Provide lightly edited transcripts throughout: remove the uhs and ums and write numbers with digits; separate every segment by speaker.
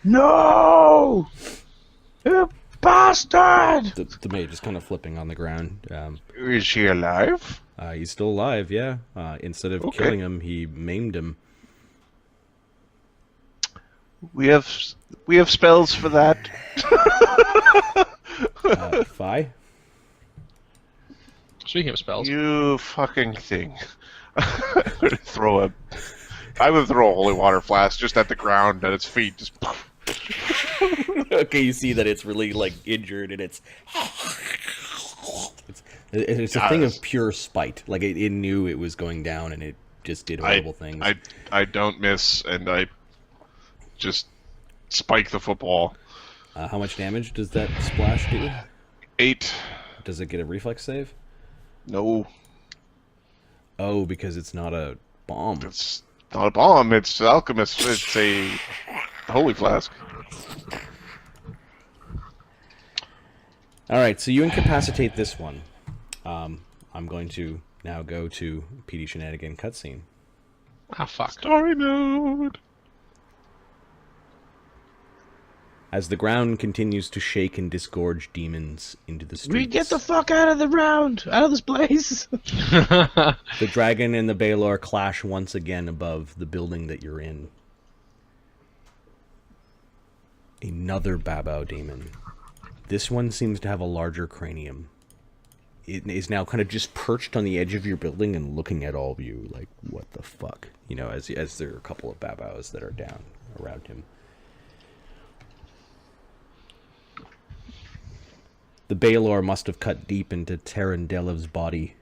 Speaker 1: No! You bastard!
Speaker 2: The mage is kind of flipping on the ground.
Speaker 3: Is he alive?
Speaker 2: He's still alive, yeah. Instead of killing him, he maimed him.
Speaker 3: We have spells for that.
Speaker 2: Fi?
Speaker 4: Speaking of spells.
Speaker 3: You fucking thing. I would throw a holy water flask just at the ground at its feet. Just.
Speaker 2: Okay, you see that it's really like injured and it's a thing of pure spite. Like it knew it was going down and it just did horrible things.
Speaker 3: I don't miss and I just spike the football.
Speaker 2: How much damage does that splash do?
Speaker 3: 8.
Speaker 2: Does it get a reflex save?
Speaker 3: No.
Speaker 2: Oh, because it's not a bomb.
Speaker 3: It's not a bomb. It's alchemist. It's a holy flask.
Speaker 2: Alright, so you incapacitate this one. I'm going to now go to PD Shenanigan cutscene.
Speaker 4: Ah, fuck.
Speaker 3: Story mode.
Speaker 2: As the ground continues to shake and disgorge demons into the streets.
Speaker 1: We get the fuck out of the round! Out of this place!
Speaker 2: The dragon and the balor clash once again above the building that you're in. Another Babao demon. This one seems to have a larger cranium. It is now kind of just perched on the edge of your building and looking at all of you like, what the fuck? You know, as there are a couple of Babaos that are down around him. The balor must have cut deep into Terendelev's body.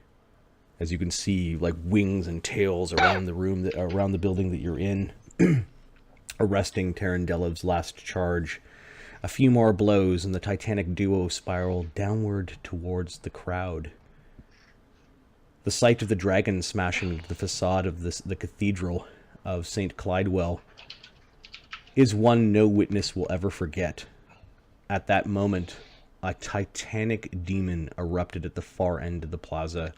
Speaker 2: As you can see, like wings and tails around the room, around the building that you're in. Arresting Terendelev's last charge. A few more blows and the titanic duo spiral downward towards the crowd. The sight of the dragon smashing into the facade of the cathedral of St. Clydewell is one no witness will ever forget. At that moment, a titanic demon erupted at the far end of the plaza,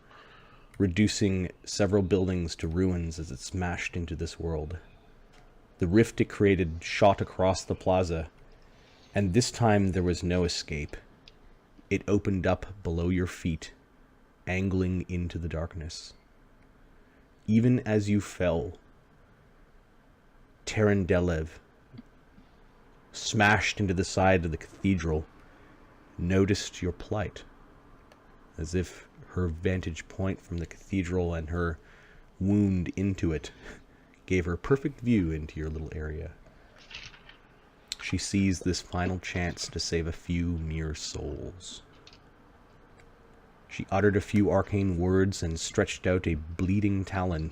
Speaker 2: reducing several buildings to ruins as it smashed into this world. The rift it created shot across the plaza, and this time there was no escape. It opened up below your feet, angling into the darkness. Even as you fell, Terendelev, smashed into the side of the cathedral, noticed your plight, as if her vantage point from the cathedral and her wound into it gave her perfect view into your little area. She sees this final chance to save a few mere souls. She uttered a few arcane words and stretched out a bleeding talon.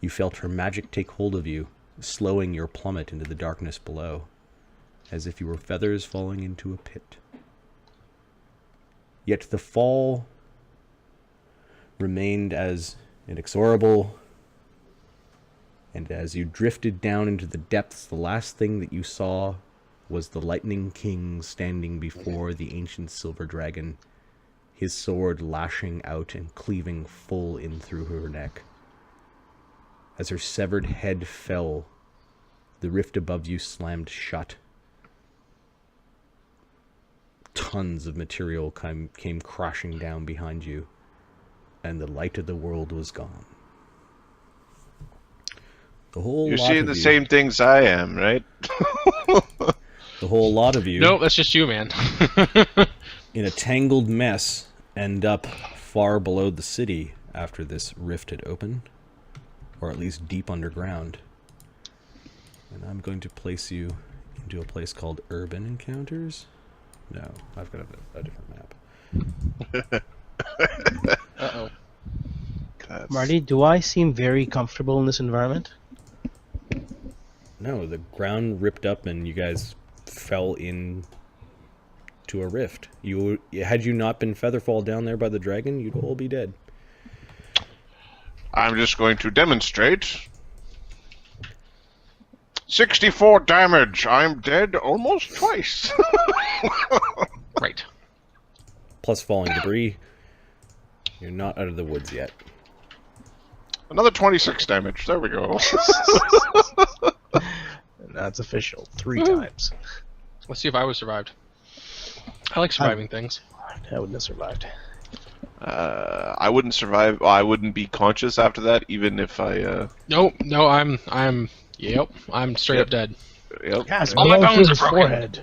Speaker 2: You felt her magic take hold of you, slowing your plummet into the darkness below, as if you were feathers falling into a pit. Yet the fall remained as inexorable, and as you drifted down into the depths, the last thing that you saw was the Lightning King standing before the ancient silver dragon, his sword lashing out and cleaving full in through her neck. As her severed head fell, the rift above you slammed shut. Tons of material came crashing down behind you, and the light of the world was gone.
Speaker 3: You're seeing the same things I am, right?
Speaker 2: The whole lot of you.
Speaker 4: No, that's just you, man.
Speaker 2: In a tangled mess, end up far below the city after this rift had opened, or at least deep underground. And I'm going to place you into a place called Urban Encounters. No, I've got a different map.
Speaker 4: Uh-oh.
Speaker 1: Marty, do I seem very comfortable in this environment?
Speaker 2: No, the ground ripped up and you guys fell in to a rift. Had you not been featherfall down there by the dragon, you'd all be dead.
Speaker 3: I'm just going to demonstrate. 64 damage. I'm dead almost twice.
Speaker 4: Right.
Speaker 2: Plus falling debris. You're not out of the woods yet.
Speaker 3: Another 26 damage. There we go.
Speaker 1: That's official. 3 times.
Speaker 4: Let's see if I would survived. I like surviving things.
Speaker 1: I wouldn't have survived.
Speaker 3: I wouldn't survive. Well, I wouldn't be conscious after that, even if I.
Speaker 4: No, I'm straight up dead.
Speaker 3: Yep.
Speaker 1: Yes,
Speaker 4: All my
Speaker 1: blow
Speaker 4: bones
Speaker 1: through
Speaker 4: are
Speaker 1: his
Speaker 4: broken.
Speaker 1: forehead.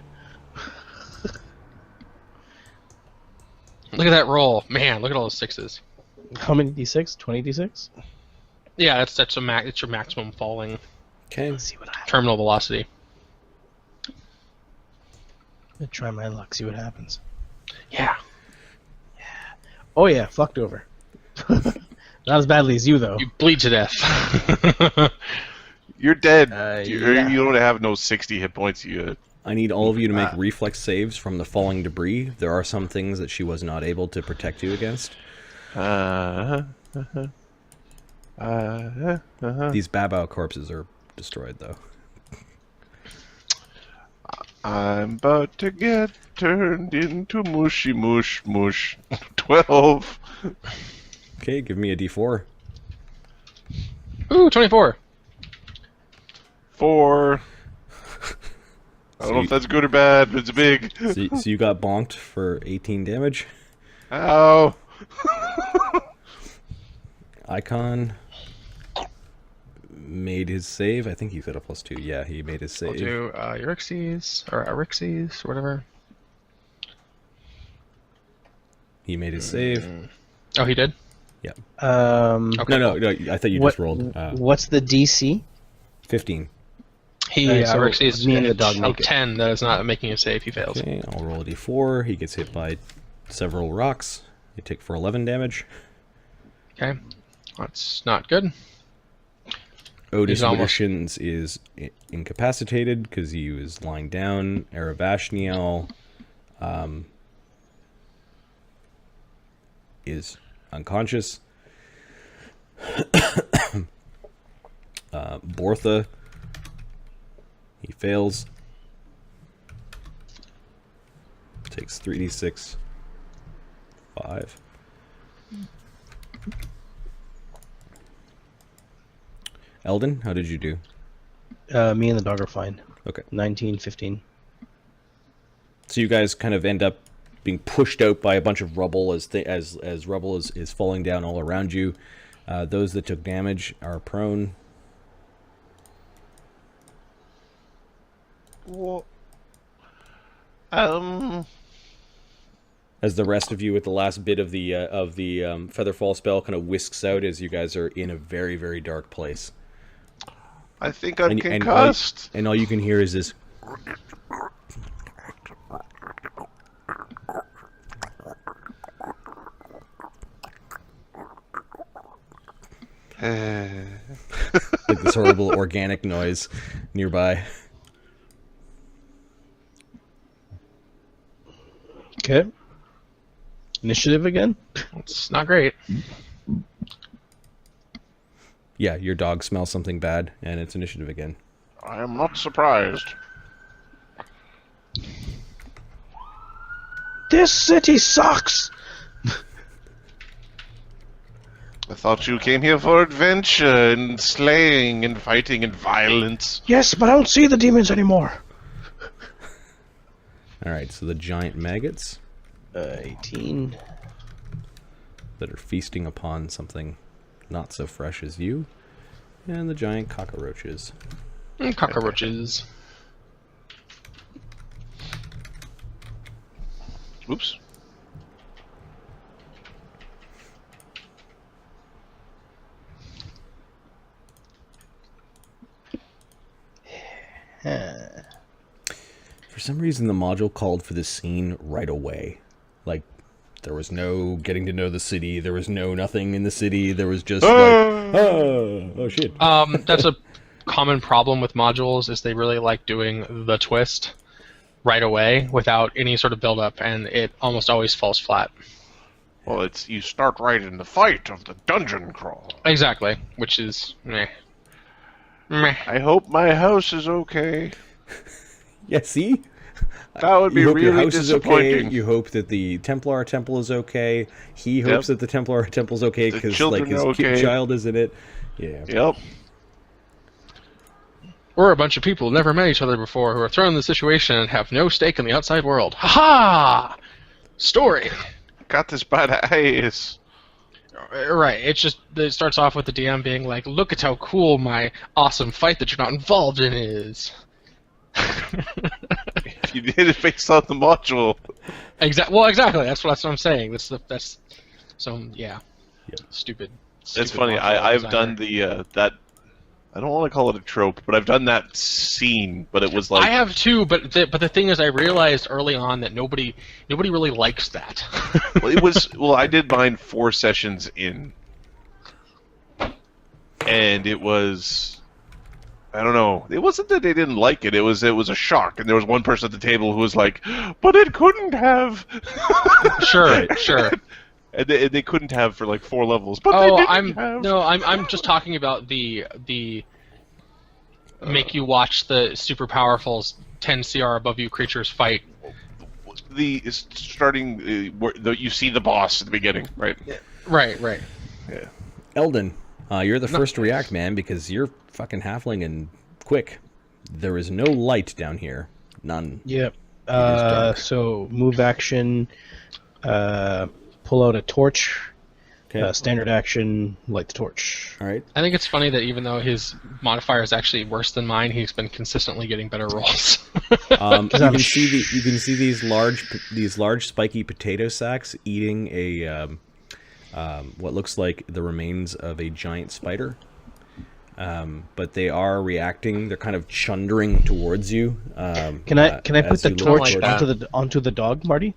Speaker 4: Look at that roll, man! Look at all those 6s.
Speaker 1: How many d6? 20 d6?
Speaker 4: Yeah, that's it's your maximum falling
Speaker 2: Okay.
Speaker 1: Let's see what happens.
Speaker 4: terminal velocity.
Speaker 1: I'm gonna try my luck, see what happens.
Speaker 4: Yeah.
Speaker 1: Oh yeah, fucked over. Not as badly as you, though.
Speaker 4: You bleed to death.
Speaker 3: You're dead.
Speaker 1: Yeah.
Speaker 3: You don't have no 60 hit points. You.
Speaker 2: I need all of you to make reflex saves from the falling debris. There are some things that she was not able to protect you against. These Babao corpses are destroyed, though.
Speaker 3: I'm about to get turned into mushy mush mush. 12.
Speaker 2: Okay, give me a d4.
Speaker 4: Ooh, 24.
Speaker 3: 4. I don't know if that's good or bad, but it's big.
Speaker 2: So you got bonked for 18 damage.
Speaker 3: Ow.
Speaker 2: Icon made his save. I think he's got a +2. Yeah, he made his save.
Speaker 4: I'll do Aryxes, or whatever.
Speaker 2: He made his save.
Speaker 4: Oh, he did?
Speaker 2: Yeah.
Speaker 4: Okay.
Speaker 2: No, I thought you just rolled.
Speaker 1: What's the DC?
Speaker 2: 15.
Speaker 4: He,
Speaker 1: so
Speaker 4: Aryxes,
Speaker 1: me and the dog make it.
Speaker 4: 10, that is not making a save, he fails.
Speaker 2: Okay, I'll roll a d4. He gets hit by several rocks. You take for 11 damage.
Speaker 4: Okay. That's not good.
Speaker 2: Otis
Speaker 4: He's almost-
Speaker 2: Wishins is incapacitated because he was lying down. Erebashniel is unconscious. Bortha, he fails. Takes 3d6. 5. Eldon, how did you do?
Speaker 1: Me and the dog are fine.
Speaker 2: Okay.
Speaker 1: 19, 15.
Speaker 2: So you guys kind of end up being pushed out by a bunch of rubble as rubble is falling down all around you. Those that took damage are prone.
Speaker 3: Well,
Speaker 2: As the rest of you with the last bit of the Featherfall spell kind of whisks out as you guys are in a very, very dark place.
Speaker 3: I think I'm
Speaker 2: And
Speaker 3: concussed.
Speaker 2: all you can hear is this. Like this horrible organic noise nearby.
Speaker 1: Okay. Initiative again?
Speaker 4: It's not great.
Speaker 2: Yeah, your dog smells something bad, and it's initiative again.
Speaker 3: I am not surprised.
Speaker 1: This city sucks!
Speaker 3: I thought you came here for adventure and slaying and fighting and violence.
Speaker 1: Yes, but I don't see the demons anymore.
Speaker 2: Alright, so the giant maggots
Speaker 1: 18.
Speaker 2: that are feasting upon something not so fresh as you, and the giant cockroaches.
Speaker 4: Cockroaches.
Speaker 3: Oops.
Speaker 2: For some reason, the module called for this scene right away. Like, there was no getting to know the city, there was no nothing in the city, there was just like, oh shit.
Speaker 4: That's a common problem with modules, is they really like doing the twist right away without any sort of build-up, and it almost always falls flat.
Speaker 3: Well, it's you start right in the fight of the dungeon crawl.
Speaker 4: Exactly, which is meh. Meh.
Speaker 3: I hope my house is okay.
Speaker 2: Yeah, see?
Speaker 3: That would be
Speaker 2: You hope your
Speaker 3: really
Speaker 2: house is okay.
Speaker 3: disappointing.
Speaker 2: You hope that the Templar temple is okay. He hopes that the Templar temple is okay
Speaker 3: The
Speaker 2: because
Speaker 3: children
Speaker 2: like his
Speaker 3: are
Speaker 2: cute
Speaker 3: okay.
Speaker 2: child is in it. Yeah.
Speaker 3: Yep.
Speaker 4: We're a bunch of people who never met each other before who are thrown in the situation and have no stake in the outside world. Ha ha! Story.
Speaker 3: Got this bad eyes.
Speaker 4: Right. It starts off with the DM being like, "Look at how cool my awesome fight that you're not involved in is."
Speaker 3: If you did it based on the module.
Speaker 4: Well, exactly. That's what I'm saying. That's so yeah.
Speaker 2: Yep.
Speaker 4: Stupid.
Speaker 3: It's funny. I've done the that. I don't want to call it a trope, but I've done that scene. But it was like
Speaker 4: I have too, but the thing is, I realized early on that nobody really likes that.
Speaker 3: well, it was. Well, I did mine 4 sessions in, and it was. I don't know. It wasn't that they didn't like it. It was a shock, and there was one person at the table who was like, "But it couldn't have."
Speaker 4: Sure.
Speaker 3: And they couldn't have for like 4 levels. But they didn't have.
Speaker 4: I'm just talking about the make you watch the super powerful 10 CR above you creatures fight.
Speaker 3: The starting you see the boss at the beginning, right?
Speaker 4: Yeah. Right.
Speaker 3: Yeah.
Speaker 2: Eldon, you're the first to react, man, because you're fucking halfling and quick. There is no light down here. None.
Speaker 1: Yep.
Speaker 2: dark.
Speaker 1: So move action, pull out a torch.
Speaker 2: Okay.
Speaker 1: Standard action, light the torch.
Speaker 2: All right.
Speaker 4: I think it's funny that even though his modifier is actually worse than mine, he's been consistently getting better rolls.
Speaker 2: You can see these large spiky potato sacks eating a what looks like the remains of a giant spider. But they are reacting. They're kind of chundering towards you.
Speaker 1: Can I put the torch
Speaker 4: like
Speaker 1: onto the dog, Marty?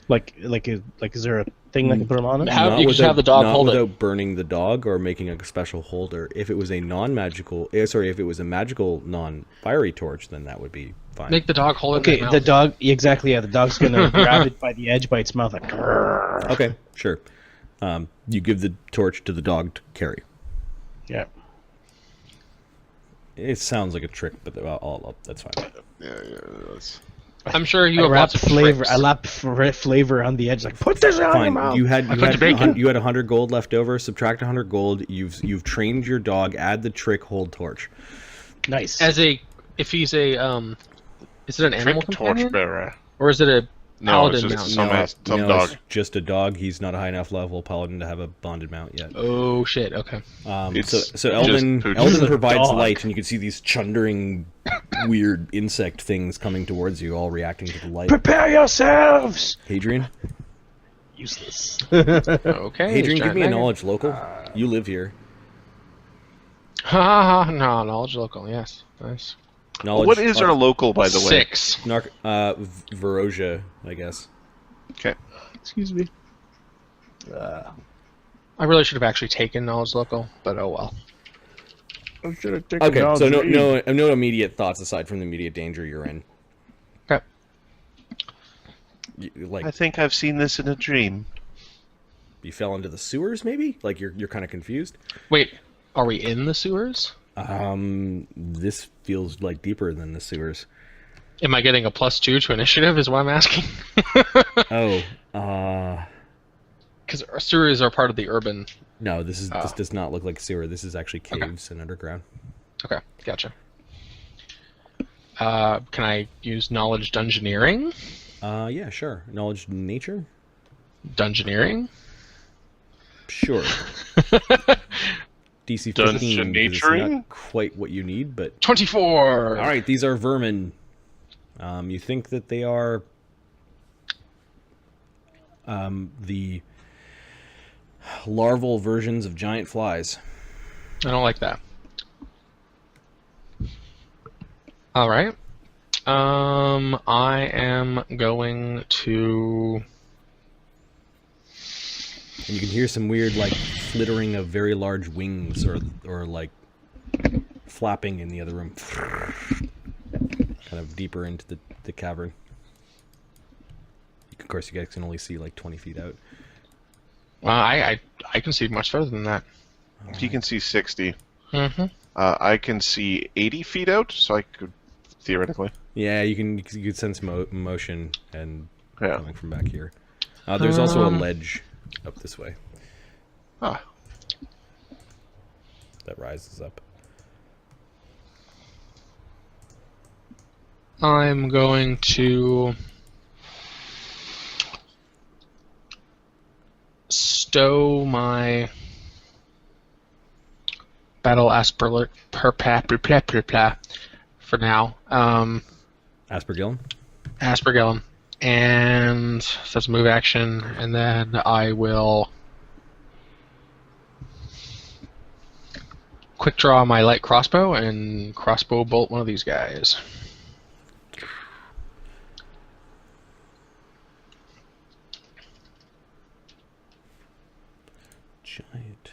Speaker 1: Is there a thing I can put on it?
Speaker 4: You can have the dog
Speaker 2: not
Speaker 4: hold it.
Speaker 2: without burning the dog or making a special holder. If it was a magical non-fiery torch, then that would be fine.
Speaker 4: Make the dog hold it.
Speaker 1: Okay,
Speaker 4: in
Speaker 1: the
Speaker 4: mouth.
Speaker 1: dog. Exactly. Yeah, the dog's gonna grab it by the edge by its mouth. Like, "Grrr."
Speaker 2: Okay, sure. You give the torch to the dog to carry.
Speaker 1: Yeah.
Speaker 2: It sounds like a trick, but that's fine.
Speaker 3: Yeah, that's...
Speaker 4: I'm sure you
Speaker 1: I
Speaker 4: have
Speaker 1: wrap
Speaker 4: lots of
Speaker 1: flavor.
Speaker 4: tricks.
Speaker 1: I lap flavor on the edge. Like, put this on your
Speaker 2: Fine.
Speaker 1: mouth.
Speaker 2: You had
Speaker 4: bacon.
Speaker 2: 100 gold left over. Subtract 100 gold. You've trained your dog. Add the trick. Hold torch.
Speaker 1: Nice.
Speaker 4: If he's a is it an animal
Speaker 3: Trick
Speaker 4: companion
Speaker 3: torchbearer.
Speaker 4: or is it a
Speaker 3: No, it's
Speaker 4: paladin
Speaker 3: just
Speaker 4: mount?
Speaker 3: some dog.
Speaker 2: It's just a dog. He's not a high enough level paladin to have a bonded mount yet.
Speaker 4: Oh shit! Okay.
Speaker 3: It's
Speaker 2: So Eldon
Speaker 3: just
Speaker 1: This is a
Speaker 2: provides
Speaker 1: dog.
Speaker 2: light, and you can see these chundering, weird insect things coming towards you, all reacting to the light.
Speaker 1: Prepare yourselves.
Speaker 2: Hadrian,
Speaker 1: Useless.
Speaker 4: Okay.
Speaker 2: Hadrian, give
Speaker 4: giant
Speaker 2: me a
Speaker 4: maggot.
Speaker 2: knowledge local. You live here.
Speaker 4: Ha ha ha! No, knowledge local. Yes, nice.
Speaker 2: Knowledge.
Speaker 3: What is our local, by the way?
Speaker 4: 6.
Speaker 2: Verosia, I guess.
Speaker 3: Okay.
Speaker 1: Excuse me.
Speaker 4: I really should have actually taken knowledge local, but oh well.
Speaker 1: I should have taken
Speaker 2: Okay, so
Speaker 1: knowledge.
Speaker 2: no immediate thoughts aside from the immediate danger you're in.
Speaker 4: Okay.
Speaker 3: I think I've seen this in a dream.
Speaker 2: You fell into the sewers, maybe? Like you're kind of confused.
Speaker 4: Wait, are we in the sewers?
Speaker 2: This feels like deeper than the sewers.
Speaker 4: Am I getting a +2 to initiative? Is what I'm asking. Because sewers are part of the urban.
Speaker 2: No, this does not look like a sewer. This is actually caves and underground.
Speaker 4: Okay, gotcha. Can I use knowledge dungeoneering?
Speaker 2: Yeah, sure. Knowledge nature?
Speaker 4: Dungeoneering?
Speaker 2: Sure. DC 15 is
Speaker 3: Dungeonaturing?
Speaker 2: not quite what you need, but
Speaker 4: 24.
Speaker 2: all right, these are vermin. You think that they are the larval versions of giant flies.
Speaker 4: I don't like that. All right. I am going to.
Speaker 2: And you can hear some weird, like, flittering of very large wings or like, flapping in the other room. Kind of deeper into the cavern. Of course, you guys can only see, like, 20 feet out.
Speaker 4: I can see much further than that.
Speaker 3: You can see 60.
Speaker 4: Mm-hmm.
Speaker 3: I can see 80 feet out, so I could theoretically.
Speaker 2: Yeah, you can sense motion and
Speaker 3: Yeah.
Speaker 2: coming from back here. There's also a ledge up this way
Speaker 3: Ah.
Speaker 2: that rises up.
Speaker 4: I'm going to stow my battle aspergillum for now.
Speaker 2: Aspergillum?
Speaker 4: Aspergillum. And so that's a move action, and then I will quick draw my light crossbow and crossbow bolt one of these guys.
Speaker 2: Giant.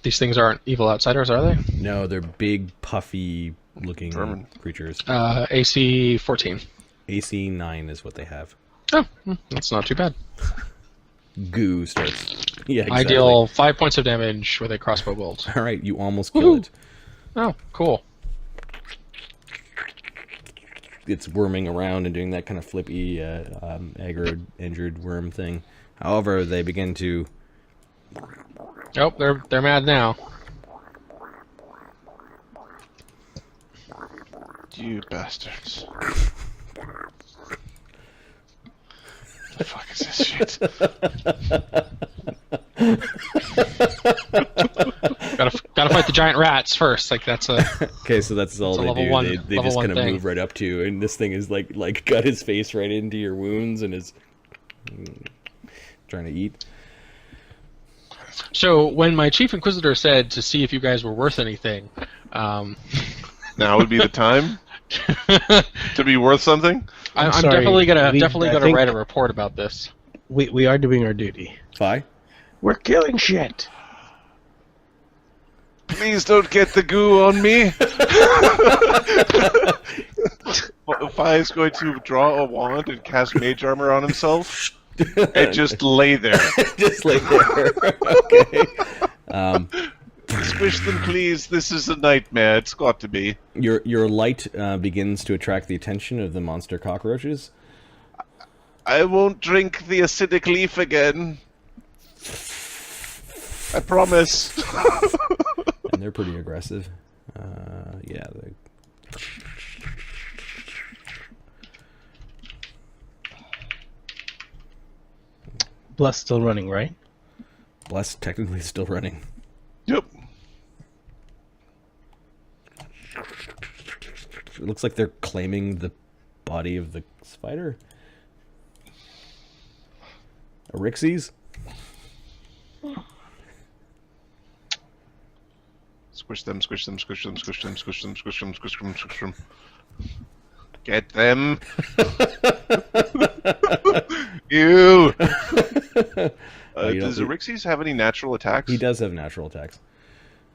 Speaker 4: These things aren't evil outsiders, are they?
Speaker 2: No, they're big, puffy looking
Speaker 3: Vermin.
Speaker 2: creatures.
Speaker 4: AC 14.
Speaker 2: AC 9 is what they have.
Speaker 4: Oh, that's not too bad.
Speaker 2: Goo starts. Yeah, exactly.
Speaker 4: I deal 5 points of damage with a crossbow bolt.
Speaker 2: All right, you almost kill it.
Speaker 4: Oh, cool.
Speaker 2: It's worming around and doing that kind of flippy, aggroed, injured worm thing. However, they begin to...
Speaker 4: Oh, they're mad now.
Speaker 3: You bastards. The fuck is this shit?
Speaker 4: Gotta fight the giant rats first. Like that's a.
Speaker 2: Okay, so that's all
Speaker 4: It's a
Speaker 2: they
Speaker 4: level
Speaker 2: do.
Speaker 4: one-
Speaker 2: They
Speaker 4: level
Speaker 2: just
Speaker 4: one
Speaker 2: kind of
Speaker 4: thing.
Speaker 2: move right up to you, and this thing is like got his face right into your wounds and is trying to eat.
Speaker 4: So when my chief inquisitor said to see if you guys were worth anything,
Speaker 3: Now would be the time to be worth something?
Speaker 4: I'm
Speaker 1: sorry,
Speaker 4: definitely gonna
Speaker 1: I think-
Speaker 4: write a report about this.
Speaker 1: We are doing our duty.
Speaker 2: Fi?
Speaker 1: We're killing shit.
Speaker 3: Please don't get the goo on me. Fi is going to draw a wand and cast mage armor on himself and just lay there.
Speaker 2: Just like there. Okay.
Speaker 3: Squish them, please. This is a nightmare. It's got to be.
Speaker 2: Your light begins to attract the attention of the monster cockroaches.
Speaker 3: I won't drink the acidic leaf again. I promise.
Speaker 2: And they're pretty aggressive. Yeah.
Speaker 1: Bless still running, right?
Speaker 2: Bless technically still running.
Speaker 3: Yep.
Speaker 2: It looks like they're claiming the body of the spider. Aryxes?
Speaker 3: Squish them, squish them, squish them, squish them, squish them, squish them, squish them, squish them. Get them. Ew. Does Aryxes have any natural attacks?
Speaker 2: He does have natural attacks.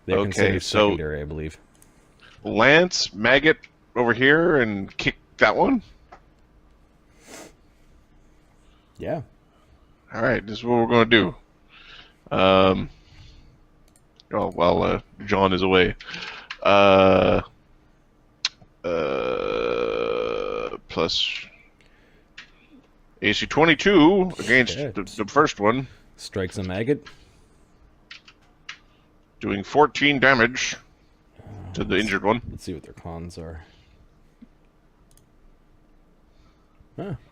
Speaker 2: They're
Speaker 3: Okay,
Speaker 2: considered
Speaker 3: so-
Speaker 2: secondary, I believe.
Speaker 3: Lance, maggot over here and kick that one?
Speaker 2: Yeah.
Speaker 3: Alright, this is what we're going to do. Oh, well, John is away. Plus AC 22 against
Speaker 2: Okay.
Speaker 3: the first one,
Speaker 2: Strikes a maggot.
Speaker 3: doing 14 damage to the injured one.
Speaker 2: Let's see what their cons are.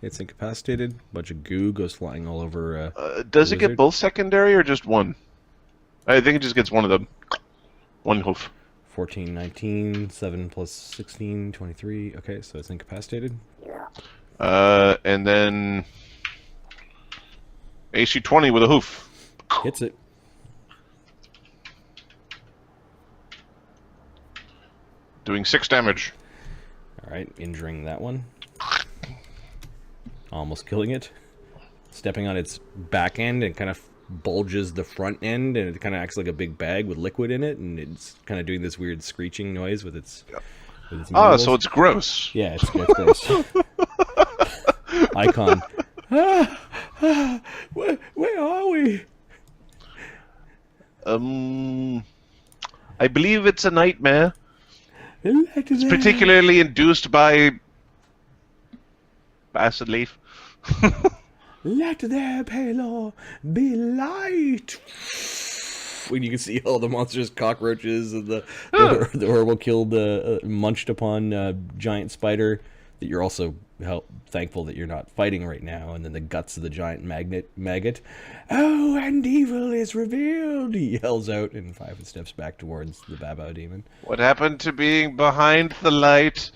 Speaker 2: It's incapacitated. Bunch of goo goes flying all over.
Speaker 3: Does it get
Speaker 2: Wizard?
Speaker 3: both secondary or just one? I think it just gets one of them. One hoof.
Speaker 2: 14, 19, 7 plus 16, 23. Okay, so it's incapacitated.
Speaker 3: And then AC 20 with a hoof.
Speaker 2: Hits it.
Speaker 3: Doing 6 damage.
Speaker 2: Alright, injuring that one. Almost killing it. Stepping on its back end and kind of bulges the front end, and it kind of acts like a big bag with liquid in it, and it's kind of doing this weird screeching noise with its. With its
Speaker 3: Ah,
Speaker 2: mandibles.
Speaker 3: so it's gross.
Speaker 2: Yeah, it's gross. Icon. Where are we?
Speaker 3: I believe it's a nightmare. It's particularly induced by acid leaf.
Speaker 2: Let there, Balor, be light. When you can see all the monstrous cockroaches and the horrible killed, munched upon giant spider that you're also thankful that you're not fighting right now, and then the guts of the giant maggot. Oh, and evil is revealed, he yells out, and 5 steps back towards the Babao demon.
Speaker 3: What happened to being behind the light?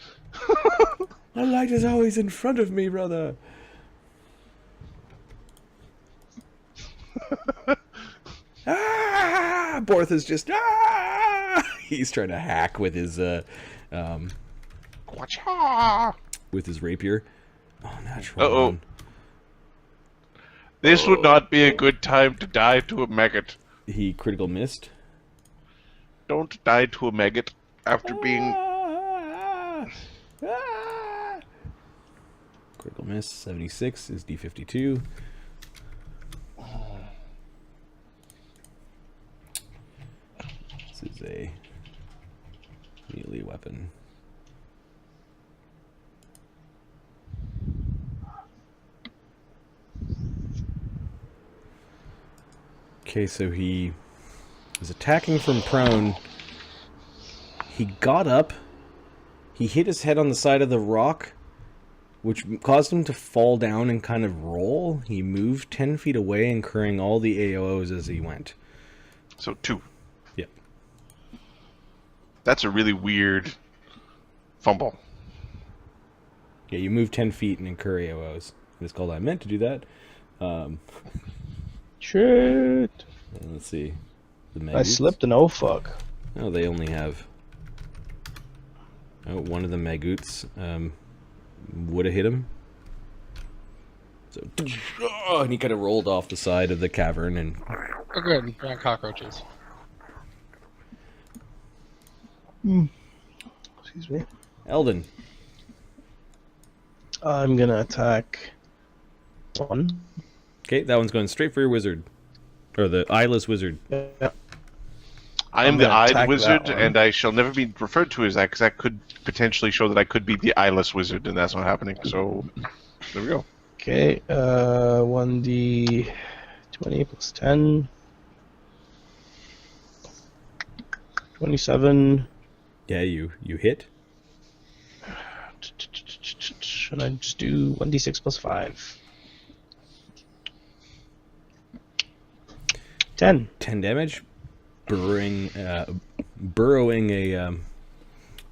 Speaker 2: The light is always in front of me, brother. Borth is just he's trying to hack with his with his rapier. Oh, natural one.
Speaker 3: This would not be a good time to die to a maggot.
Speaker 2: He critical missed.
Speaker 3: Don't die to a maggot after being...
Speaker 2: Critical miss, 76 is D52. This is a melee weapon. Okay, so he was attacking from prone. He got up. He hit his head on the side of the rock, which caused him to fall down and kind of roll. He moved 10 feet away, incurring all the AOs as he went.
Speaker 3: So 2.
Speaker 2: Yep.
Speaker 3: That's a really weird fumble.
Speaker 2: Yeah, you move 10 feet and incur AOs. It's called I meant to do that.
Speaker 1: Shit.
Speaker 2: Let's see.
Speaker 1: I slipped and oh fuck.
Speaker 2: Oh, they only have... Oh, one of the Magoots would have hit him. So, and he kind of rolled off the side of the cavern and...
Speaker 4: Oh, good. Not cockroaches.
Speaker 1: Excuse me.
Speaker 2: Eldon.
Speaker 1: I'm gonna attack 1.
Speaker 2: Okay, that one's going straight for your wizard. Or the eyeless wizard.
Speaker 1: Yeah.
Speaker 3: I am
Speaker 1: I'm
Speaker 3: the
Speaker 1: gonna
Speaker 3: eyed
Speaker 1: attack
Speaker 3: wizard,
Speaker 1: that one.
Speaker 3: and I shall never be referred to as that, because that could potentially show that I could be the eyeless wizard, and that's not happening. So, there we go.
Speaker 1: Okay, 1d20 plus 10. 27.
Speaker 2: Yeah, you hit.
Speaker 1: Should I just do 1d6 plus 5? 10.
Speaker 2: 10 damage. Burrowing a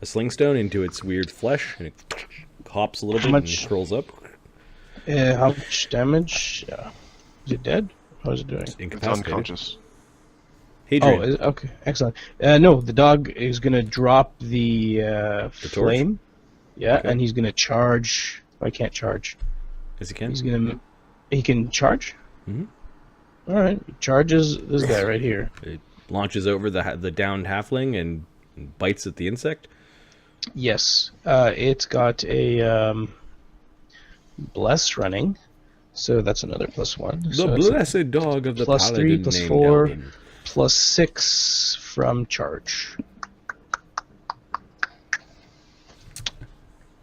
Speaker 2: slingstone into its weird flesh, and it hops a little bit and curls up.
Speaker 1: How much damage? Is it dead? How is it doing?
Speaker 2: It's
Speaker 3: It's
Speaker 2: incapacitated.
Speaker 3: unconscious.
Speaker 2: Hadrian.
Speaker 1: Okay, excellent. No, the dog is gonna drop the flame. Yeah,
Speaker 2: Okay.
Speaker 1: and he's gonna charge. I can't charge.
Speaker 2: Yes, he can.
Speaker 1: He can charge.
Speaker 2: Mhm.
Speaker 1: All right, he charges this guy right here.
Speaker 2: It launches over the downed halfling and bites at the insect.
Speaker 1: Yes, it's got a bless running, so that's another +1.
Speaker 2: The
Speaker 1: So it's a
Speaker 2: blessed dog of the
Speaker 1: +3,
Speaker 2: paladin named
Speaker 1: +4,
Speaker 2: Eldon.
Speaker 1: +6 from charge.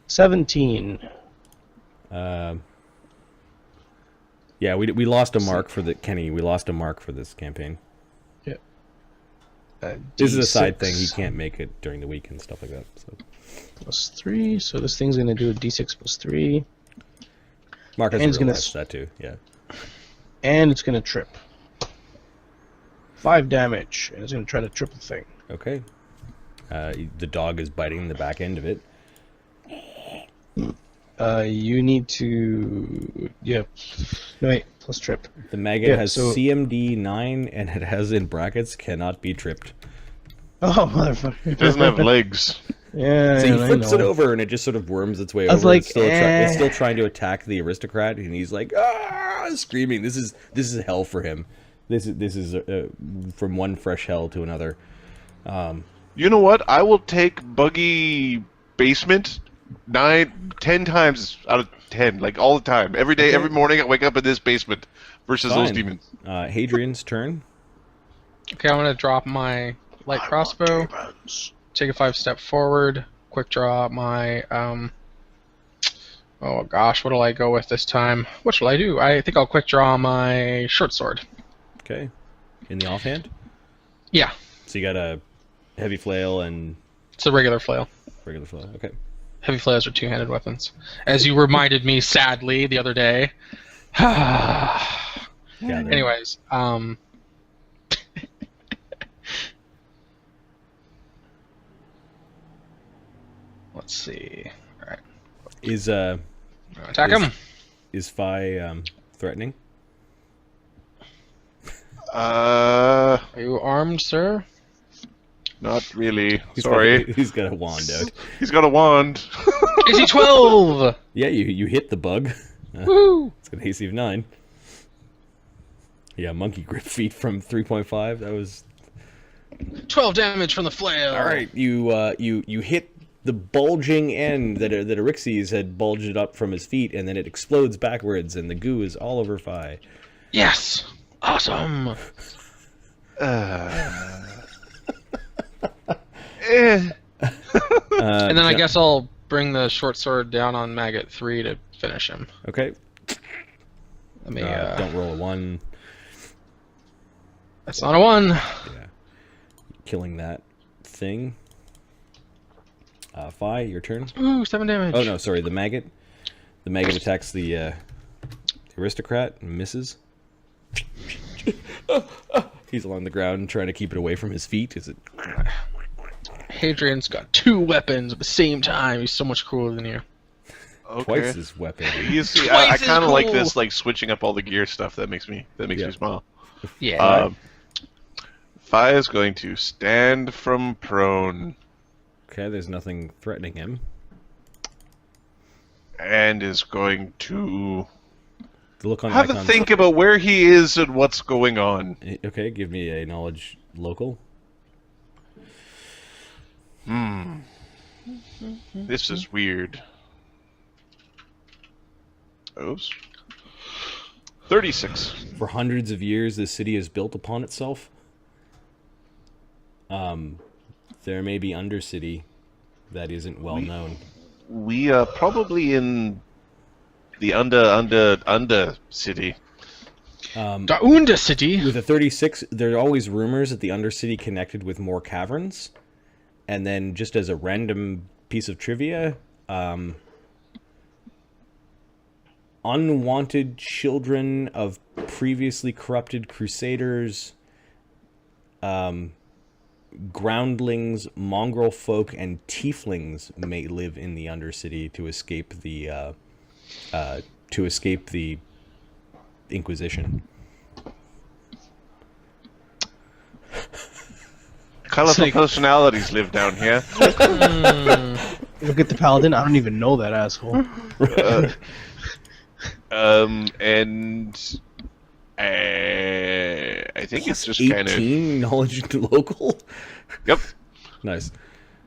Speaker 1: 17.
Speaker 2: Yeah, we lost a mark for the Kenny. We lost a mark for this campaign.
Speaker 1: Yeah.
Speaker 2: This is a side
Speaker 1: D6
Speaker 2: thing. He can't make it during the week and stuff like that. So
Speaker 1: +3. So this thing's gonna do a D6 +3,
Speaker 2: Mark has
Speaker 1: And it's gonna
Speaker 2: realized that too. Yeah.
Speaker 1: and it's gonna trip. 5 damage, and it's gonna try to trip the thing.
Speaker 2: Okay. The dog is biting the back end of it.
Speaker 1: You need to... Yeah. No, wait. Plus trip.
Speaker 2: The maggot
Speaker 1: Yeah,
Speaker 2: has
Speaker 1: so-
Speaker 2: CMD 9, and it has in brackets cannot be tripped.
Speaker 1: Oh, motherfucker.
Speaker 3: It doesn't have legs.
Speaker 1: Yeah,
Speaker 2: So he
Speaker 1: I
Speaker 2: flips
Speaker 1: know.
Speaker 2: it over, and it just sort of worms its way
Speaker 1: I was
Speaker 2: over.
Speaker 1: like,
Speaker 2: it's still trying to attack the aristocrat, and he's like, screaming. This is hell for him. This is from one fresh hell to another.
Speaker 3: You know what? I will take buggy basement 10 times out of 10, like all the time. Every day, every morning, I wake up in this basement versus those
Speaker 2: Fine.
Speaker 3: demons.
Speaker 2: Hadrian's turn.
Speaker 4: Okay, I'm gonna drop my light crossbow. take a 5-step forward. Quick draw my oh gosh, what will I go with this time? What shall I do? I think I'll quick draw my short sword.
Speaker 2: Okay. In the offhand?
Speaker 4: Yeah,
Speaker 2: So you got a heavy flail and
Speaker 4: it's a regular flail.
Speaker 2: regular flail. Okay.
Speaker 4: Heavy flails are two-handed weapons, as you reminded me sadly the other day.
Speaker 2: Yeah,
Speaker 4: Anyways, let's see. All right,
Speaker 2: Is
Speaker 4: attack him.
Speaker 2: is Fi threatening?
Speaker 3: Uh,
Speaker 4: Are you armed, sir?
Speaker 3: not really.
Speaker 2: He's
Speaker 3: Sorry.
Speaker 2: he's got a wand out.
Speaker 3: He's got a wand.
Speaker 4: AC 12.
Speaker 2: Yeah, you hit the bug.
Speaker 4: Woo!
Speaker 2: It's got an AC of 9. Yeah, monkey grip feat from 3.5. That was
Speaker 4: 12 damage from the flail.
Speaker 2: all right. You hit the bulging end that Aryxes had bulged up from his feet, and then it explodes backwards, and the goo is all over Fi.
Speaker 4: Yes. Awesome.
Speaker 3: Eh.
Speaker 4: And then I guess I'll bring the short sword down on Maggot 3 to finish him.
Speaker 2: Okay.
Speaker 4: Let me.
Speaker 2: Don't roll a 1.
Speaker 4: That's not a 1.
Speaker 2: Yeah. Killing that thing. Fi, your turn.
Speaker 4: Ooh, 7 damage.
Speaker 2: Oh no, sorry, the maggot. The maggot attacks the aristocrat and misses. He's along the ground trying to keep it away from his feet. Is it?
Speaker 4: Hadrian's got 2 weapons at the same time. He's so much cooler than you.
Speaker 3: Okay.
Speaker 2: Twice his weapon.
Speaker 3: You see,
Speaker 4: Twice
Speaker 3: I
Speaker 4: as
Speaker 3: kind of like
Speaker 4: cool.
Speaker 3: this, like switching up all the gear stuff. That makes me smile.
Speaker 4: Yeah.
Speaker 3: Fi is going to stand from prone
Speaker 2: Okay, there's nothing threatening him.
Speaker 3: and is going to
Speaker 2: The look on
Speaker 3: have to
Speaker 2: Icon's-
Speaker 3: think about where he is and what's going on.
Speaker 2: Okay, give me a knowledge local.
Speaker 3: This is weird. Oops. 36.
Speaker 2: For hundreds of years, this city has built upon itself. There may be Undercity that isn't well known.
Speaker 3: We are probably in the under city.
Speaker 4: Daunda City.
Speaker 2: With a 36, there are always rumors that the Undercity connected with more caverns. And then, just as a random piece of trivia, unwanted children of previously corrupted crusaders, groundlings, mongrel folk, and tieflings may live in the Undercity to escape the Inquisition.
Speaker 3: Colorful personalities live down here.
Speaker 1: Look at the paladin. I don't even know that asshole.
Speaker 3: And I think it's just kind of.
Speaker 2: 18 knowledge to local.
Speaker 3: Yep.
Speaker 2: Nice.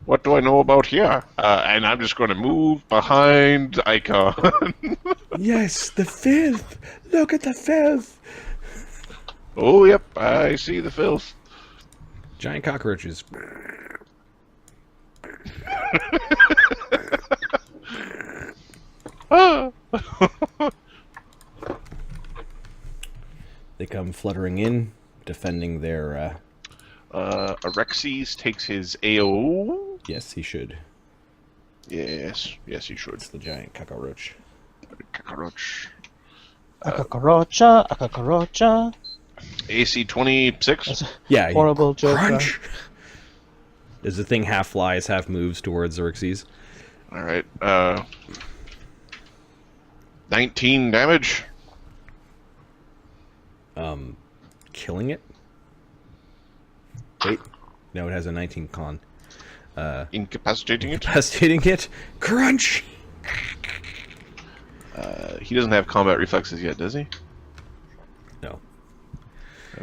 Speaker 3: What do I know about here? And I'm just going to move behind Icon.
Speaker 2: Yes, the filth. Look at the filth.
Speaker 3: Oh, yep, I see the filth.
Speaker 2: Giant cockroaches.
Speaker 3: Ah.
Speaker 2: They come fluttering in, defending their.
Speaker 3: Aryxes takes his AO.
Speaker 2: Yes, he should.
Speaker 3: Yes, he should.
Speaker 2: It's the giant cockroach.
Speaker 3: Cockroach.
Speaker 1: Akakorocha, akakorocha.
Speaker 3: AC 26.
Speaker 2: Yeah.
Speaker 1: Horrible joke.
Speaker 2: Crunch. As the thing half flies, half moves towards Aryxes.
Speaker 3: All right. 19 damage.
Speaker 2: Killing it. Wait. No, it has a 19 con.
Speaker 3: Incapacitating it.
Speaker 2: Incapacitating it. Crunch.
Speaker 3: He doesn't have combat reflexes yet, does he?
Speaker 2: No.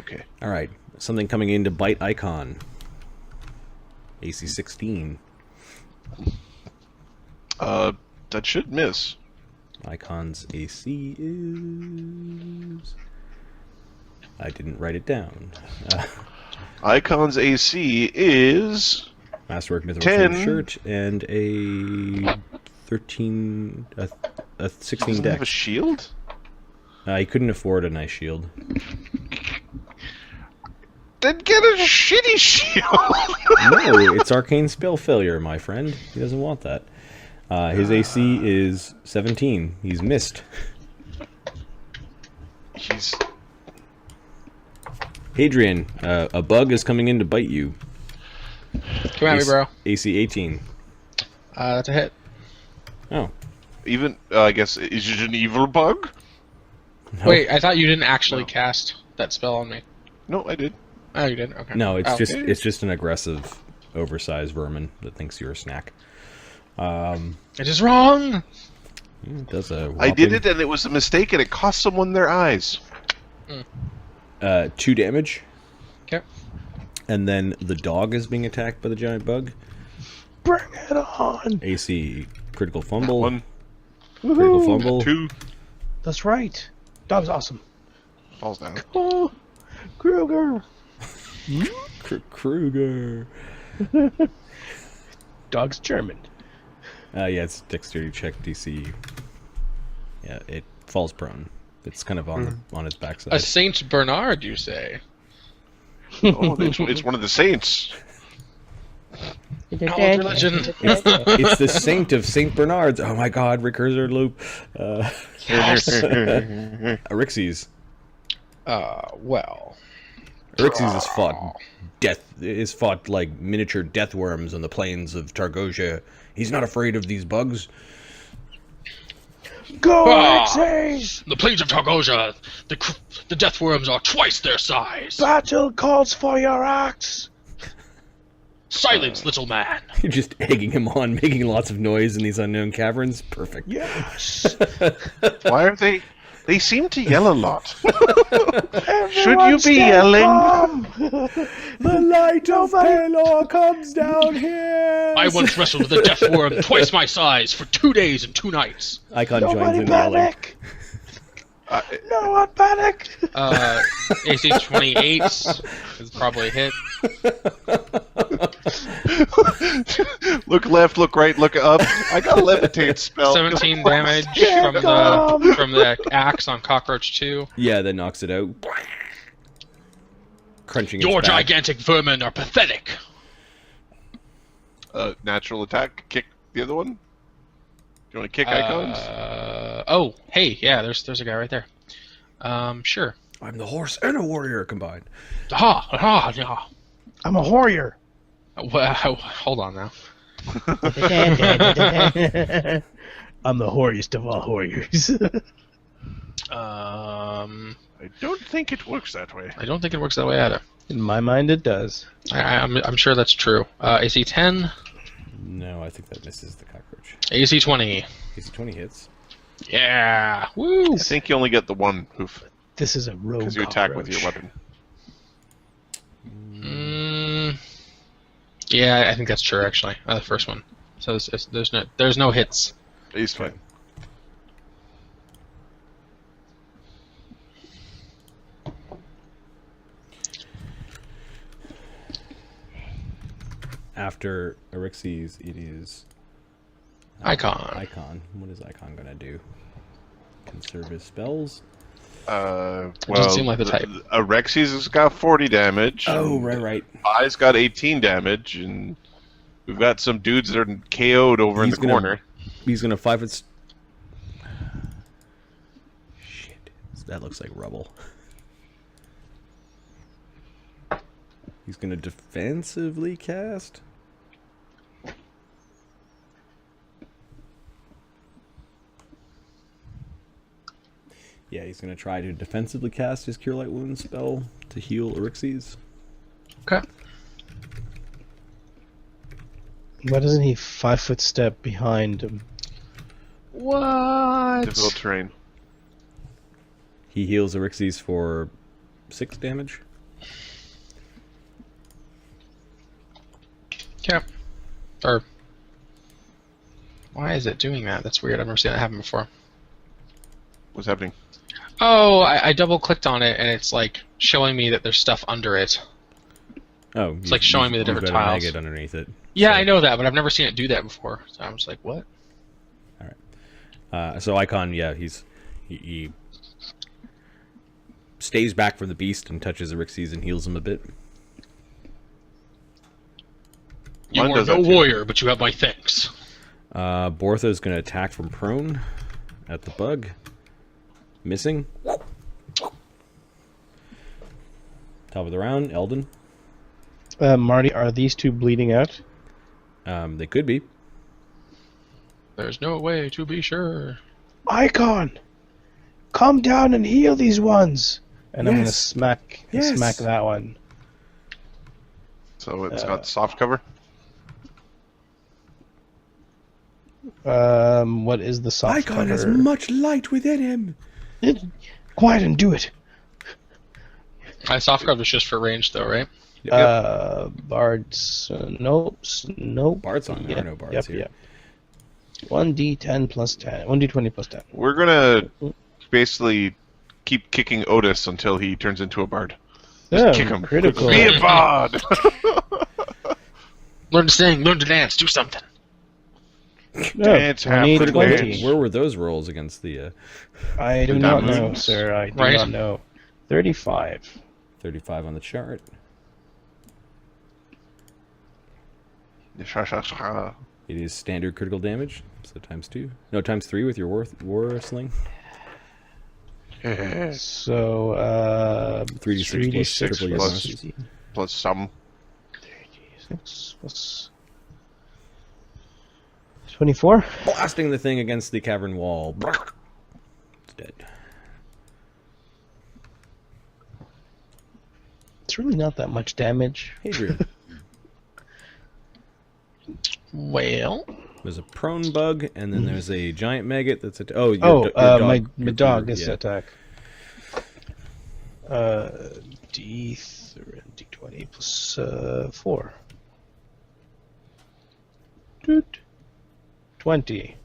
Speaker 3: Okay.
Speaker 2: All right. Something coming in to bite Icon. AC 16.
Speaker 3: That should miss.
Speaker 2: Icon's AC is... I didn't write it down.
Speaker 3: Icon's AC is
Speaker 2: Masterwork Mythical
Speaker 3: 10.
Speaker 2: Flame shirt and a 13, a 16
Speaker 3: Doesn't have a
Speaker 2: dex.
Speaker 3: shield?
Speaker 2: He couldn't afford a nice shield.
Speaker 3: Then get a shitty shield!
Speaker 2: No, it's arcane spell failure, my friend. He doesn't want that. His AC is 17. He's missed.
Speaker 3: He's...
Speaker 2: Hadrian, a bug is coming in to bite you.
Speaker 4: Come at me, bro.
Speaker 2: AC 18.
Speaker 4: That's a hit.
Speaker 2: Oh.
Speaker 3: Even, I guess, is it an evil bug?
Speaker 2: No.
Speaker 4: Wait, I thought you didn't actually cast that spell on me.
Speaker 3: No, I did.
Speaker 4: Oh, you did? Okay.
Speaker 2: No, it's
Speaker 4: Oh.
Speaker 2: it's just an aggressive, oversized vermin that thinks you're a snack.
Speaker 4: It is wrong!
Speaker 2: It does a
Speaker 3: I did
Speaker 2: whopping,
Speaker 3: it, and it was a mistake, and it cost someone their eyes.
Speaker 2: 2 damage,
Speaker 4: Okay.
Speaker 2: and then the dog is being attacked by the giant bug.
Speaker 1: Bring it on!
Speaker 2: AC critical fumble.
Speaker 3: 1,
Speaker 2: Critical fumble.
Speaker 3: 2,
Speaker 1: That's right. Dog's awesome.
Speaker 3: falls down.
Speaker 1: Oh, Kruger.
Speaker 2: Kruger.
Speaker 1: Dog's German.
Speaker 2: Yeah, it's dexterity check DC. Yeah, it falls prone. It's kind of on its backside.
Speaker 4: A Saint Bernard, you say?
Speaker 3: Oh, it's one of the saints.
Speaker 4: Knowledge religion.
Speaker 2: It's the saint of Saint Bernard's. Oh my God, recursive loop.
Speaker 4: Yes.
Speaker 2: Aryxes.
Speaker 4: Well.
Speaker 2: Aryxes has fought like miniature death worms on the plains of Targosia. He's not afraid of these bugs.
Speaker 1: Go,
Speaker 4: Ah.
Speaker 1: Aryxes!
Speaker 4: The plains of Targosia, the death worms are twice their size.
Speaker 1: Battle calls for your axe!
Speaker 4: Silence, little man.
Speaker 2: You're just egging him on, making lots of noise in these unknown caverns. Perfect.
Speaker 1: Yes!
Speaker 3: Why are they... They seem to yell a lot. Should you
Speaker 1: Everyone
Speaker 3: be
Speaker 1: stay
Speaker 3: yelling?
Speaker 1: calm.
Speaker 2: The light of Balor comes down here.
Speaker 4: I once wrestled with a death worm twice my size for 2 days and 2 nights.
Speaker 2: Icon joins
Speaker 1: Nobody
Speaker 2: in yelling.
Speaker 1: panic! No one panic!
Speaker 4: AC 28 is probably a hit.
Speaker 3: Look left, look right, look up. I got a levitate spell.
Speaker 4: 17 damage
Speaker 1: Get
Speaker 4: from the axe on Cockroach 2.
Speaker 2: Yeah, that knocks it out. Crunching its
Speaker 4: Your
Speaker 2: back.
Speaker 4: gigantic vermin are pathetic.
Speaker 3: Natural attack. Kick the other one. Do you want to kick icons?
Speaker 4: Oh, hey, yeah, there's a guy right there. Sure.
Speaker 2: I'm the horse and a warrior combined.
Speaker 4: Yeah.
Speaker 1: I'm a warrior.
Speaker 4: Well, hold on now.
Speaker 1: I'm the horiest of all warriors.
Speaker 3: I don't think it works that way.
Speaker 4: I don't think it works that way either.
Speaker 1: In my mind, it does.
Speaker 4: I'm sure that's true. AC 10,
Speaker 2: No, I think that misses the cockroach.
Speaker 4: AC 20.
Speaker 2: AC 20 hits.
Speaker 4: Yeah. Woo.
Speaker 3: I think you only get the one hoof
Speaker 1: This is a rogue
Speaker 3: because you attack with
Speaker 1: cockroach.
Speaker 3: your weapon.
Speaker 4: Yeah, I think that's true actually. The first one. So there's no hits.
Speaker 3: He's fine.
Speaker 2: After Aryxes, it is
Speaker 4: Icon.
Speaker 2: Icon. What is Icon gonna do? Conserve his spells.
Speaker 3: Well,
Speaker 4: doesn't seem like the type.
Speaker 3: Aryxes has got 40 damage.
Speaker 2: Oh, right.
Speaker 3: I's got 18 damage, and we've got some dudes that are KO'd over
Speaker 2: He's
Speaker 3: in the
Speaker 2: gonna-
Speaker 3: corner.
Speaker 2: He's gonna 5 foot. Shit, that looks like rubble. He's gonna defensively cast. Yeah, he's gonna try to defensively cast his Cure Light Wounds spell to heal Aryxes.
Speaker 4: Okay.
Speaker 1: Why doesn't he 5-foot step behind him?
Speaker 4: What?
Speaker 3: Difficult terrain.
Speaker 2: He heals Aryxes for 6 damage.
Speaker 4: Okay. Or why is it doing that? That's weird. I've never seen that happen before.
Speaker 3: What's happening?
Speaker 4: Oh, I double clicked on it and it's like showing me that there's stuff under it.
Speaker 2: Oh,
Speaker 4: It's like showing me the different
Speaker 2: you've got a
Speaker 4: tiles.
Speaker 2: maggot underneath it.
Speaker 4: Yeah,
Speaker 2: so.
Speaker 4: I know that, but I've never seen it do that before. So I'm just like, what?
Speaker 2: So Icon, yeah, he stays back from the beast and touches Aryxes and heals him a bit.
Speaker 4: You
Speaker 3: Mine
Speaker 4: are
Speaker 3: does
Speaker 4: no
Speaker 3: that too.
Speaker 4: warrior, but you have my thanks.
Speaker 2: Bortha is going to attack from prone at the bug. Missing. Top of the round, Eldon.
Speaker 1: Marty, are these two bleeding out?
Speaker 2: They could be.
Speaker 4: There's no way to be sure.
Speaker 1: Icon, come down and heal these ones. And I'm gonna
Speaker 2: Yes.
Speaker 1: smack
Speaker 2: Yes.
Speaker 1: that one.
Speaker 3: So it's got soft cover.
Speaker 1: What is the soft
Speaker 2: Icon has
Speaker 1: cover?
Speaker 2: much light within him.
Speaker 1: Quiet and do it.
Speaker 4: Soft cover is just for range, though, right?
Speaker 1: Bards. Nope.
Speaker 2: Bards on there. There are no bards here.
Speaker 1: 1d10 plus 10. 1d20 plus 10.
Speaker 3: We're gonna basically keep kicking Otis until he turns into a bard.
Speaker 1: Oh,
Speaker 3: Kick him.
Speaker 1: critical.
Speaker 3: Be a bard.
Speaker 4: Learn to sing, learn to dance, do something.
Speaker 3: Dance, half
Speaker 1: 20,
Speaker 3: critical
Speaker 1: 20.
Speaker 3: damage.
Speaker 2: Where were those rolls against the
Speaker 1: I do not know,
Speaker 3: diamonds?
Speaker 1: sir. I do
Speaker 4: Right.
Speaker 1: not know. 35.
Speaker 2: 35 on the chart? It is standard critical damage, so times 2. No, times 3 with your war sling.
Speaker 1: So,
Speaker 2: 3d6 plus triple your
Speaker 3: plus-
Speaker 2: bonuses.
Speaker 3: Plus some.
Speaker 1: 3d6 plus 24.
Speaker 2: Blasting the thing against the cavern wall. It's dead.
Speaker 1: It's really not that much damage.
Speaker 2: Hadrian.
Speaker 4: Well,
Speaker 2: There's a prone bug, and then there's a giant maggot that's a... Oh, your
Speaker 1: Oh,
Speaker 2: dog.
Speaker 1: my
Speaker 2: Your-
Speaker 1: dog gets
Speaker 2: yeah.
Speaker 1: to attack. D20 plus 4. 20.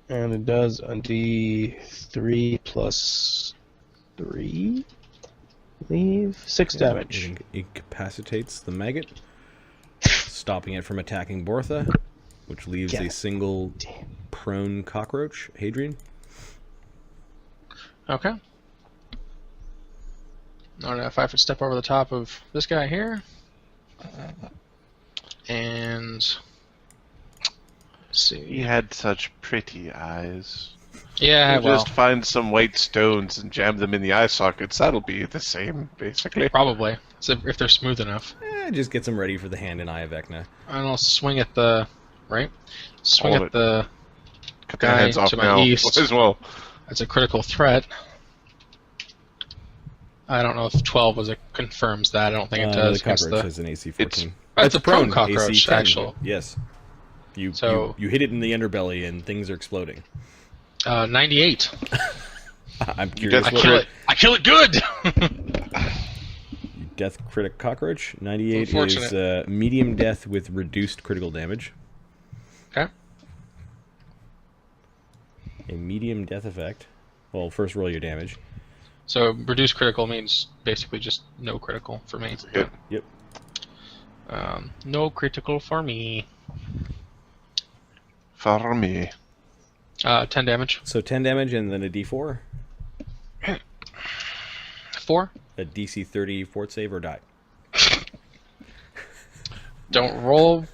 Speaker 1: And it does a D3 plus 3. I believe 6 damage.
Speaker 2: It incapacitates the maggot, stopping it from attacking Bortha, which leaves a
Speaker 1: God
Speaker 2: single
Speaker 1: damn.
Speaker 2: prone cockroach. Hadrian.
Speaker 4: okay. Alright, if I could step over the top of this guy here. And... let's
Speaker 3: He
Speaker 4: see.
Speaker 3: had such pretty eyes.
Speaker 4: Yeah,
Speaker 3: You
Speaker 4: well,
Speaker 3: just find some white stones and jam them in the eye sockets. That'll be the same, basically.
Speaker 4: probably. So if they're smooth enough.
Speaker 2: Just gets him ready for the hand and eye of Vecna.
Speaker 4: And I'll swing at the... right? Swing
Speaker 3: All
Speaker 4: at
Speaker 3: of
Speaker 4: the...
Speaker 3: Cut their
Speaker 4: guy
Speaker 3: heads off
Speaker 4: to my
Speaker 3: now
Speaker 4: east.
Speaker 3: as well.
Speaker 4: That's a critical threat. I don't know if 12 confirms that. I don't think it
Speaker 2: The
Speaker 4: does. against
Speaker 2: cockroach
Speaker 4: the...
Speaker 2: has an AC 14.
Speaker 4: It's a prone
Speaker 2: AC
Speaker 4: cockroach,
Speaker 2: 10.
Speaker 4: actually.
Speaker 2: Yes. You
Speaker 4: So-
Speaker 2: you hit it in the underbelly and things are exploding.
Speaker 4: 98.
Speaker 2: I'm curious
Speaker 3: death
Speaker 2: what
Speaker 4: Kill it. I kill it good!
Speaker 2: death critic cockroach. 98 is
Speaker 4: Unfortunate.
Speaker 2: medium death with reduced critical damage.
Speaker 4: Okay.
Speaker 2: A medium death effect. Well, first roll your damage.
Speaker 4: So reduced critical means basically just no critical for me.
Speaker 3: Good.
Speaker 2: Yep.
Speaker 4: No critical for me.
Speaker 3: For me.
Speaker 4: 10 damage.
Speaker 2: So 10 damage and then a d4.
Speaker 4: 4.
Speaker 2: A DC 30 fort save or die.
Speaker 4: Don't roll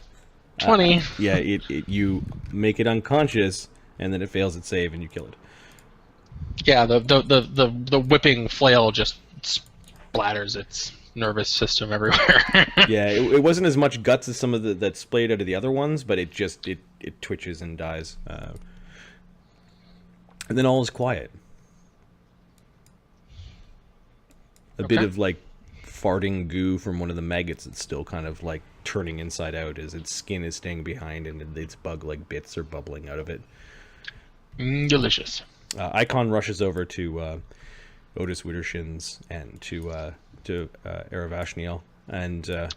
Speaker 4: 20.
Speaker 2: Yeah, you make it unconscious and then it fails its save and you kill it.
Speaker 4: Yeah, the whipping flail just splatters its nervous system everywhere.
Speaker 2: Yeah, it wasn't as much guts as some of that splayed out of the other ones, but it just it twitches and dies. And then all is quiet. A bit
Speaker 4: Okay.
Speaker 2: of like farting goo from one of the maggots that's still kind of like turning inside out as its skin is staying behind and its bug-like bits are bubbling out of it.
Speaker 4: Delicious.
Speaker 2: Icon rushes over to Otis Wittershins and to Eravashniel and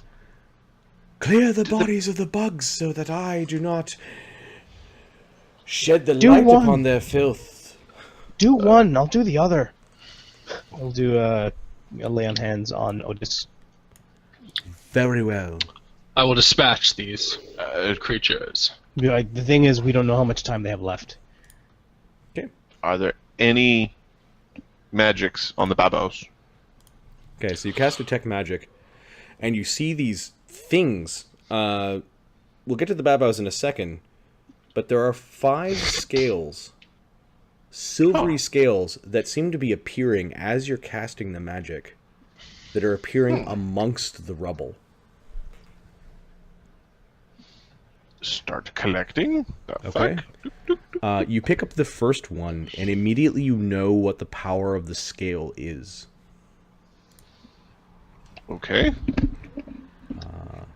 Speaker 2: clear the bodies of the bugs so that I do not shed the
Speaker 1: Do
Speaker 2: light
Speaker 1: one.
Speaker 2: upon their filth.
Speaker 1: Do one, I'll do the other. I'll do a lay on hands on Otis.
Speaker 2: Very well.
Speaker 4: I will dispatch these creatures.
Speaker 1: Like, the thing is, we don't know how much time they have left.
Speaker 2: Okay.
Speaker 3: Are there any magics on the babos?
Speaker 2: Okay, so you cast Detect Magic, and you see these things. We'll get to the babos in a second, but there are 5 scales, silvery scales, that seem to be appearing as you're casting the magic, that are appearing amongst the rubble.
Speaker 3: Start collecting. The
Speaker 2: Okay.
Speaker 3: fuck?
Speaker 2: You pick up the first one, and immediately you know what the power of the scale is.
Speaker 3: Okay.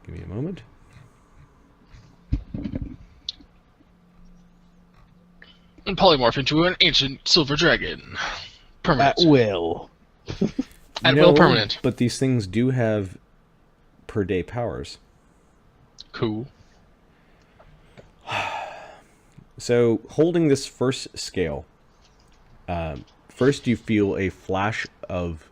Speaker 2: Give me a moment.
Speaker 4: And polymorph into an ancient silver dragon. Permanent.
Speaker 1: At will.
Speaker 4: At will permanent.
Speaker 2: But these things do have per day powers.
Speaker 4: Cool.
Speaker 2: So, holding this first scale, first you feel a flash of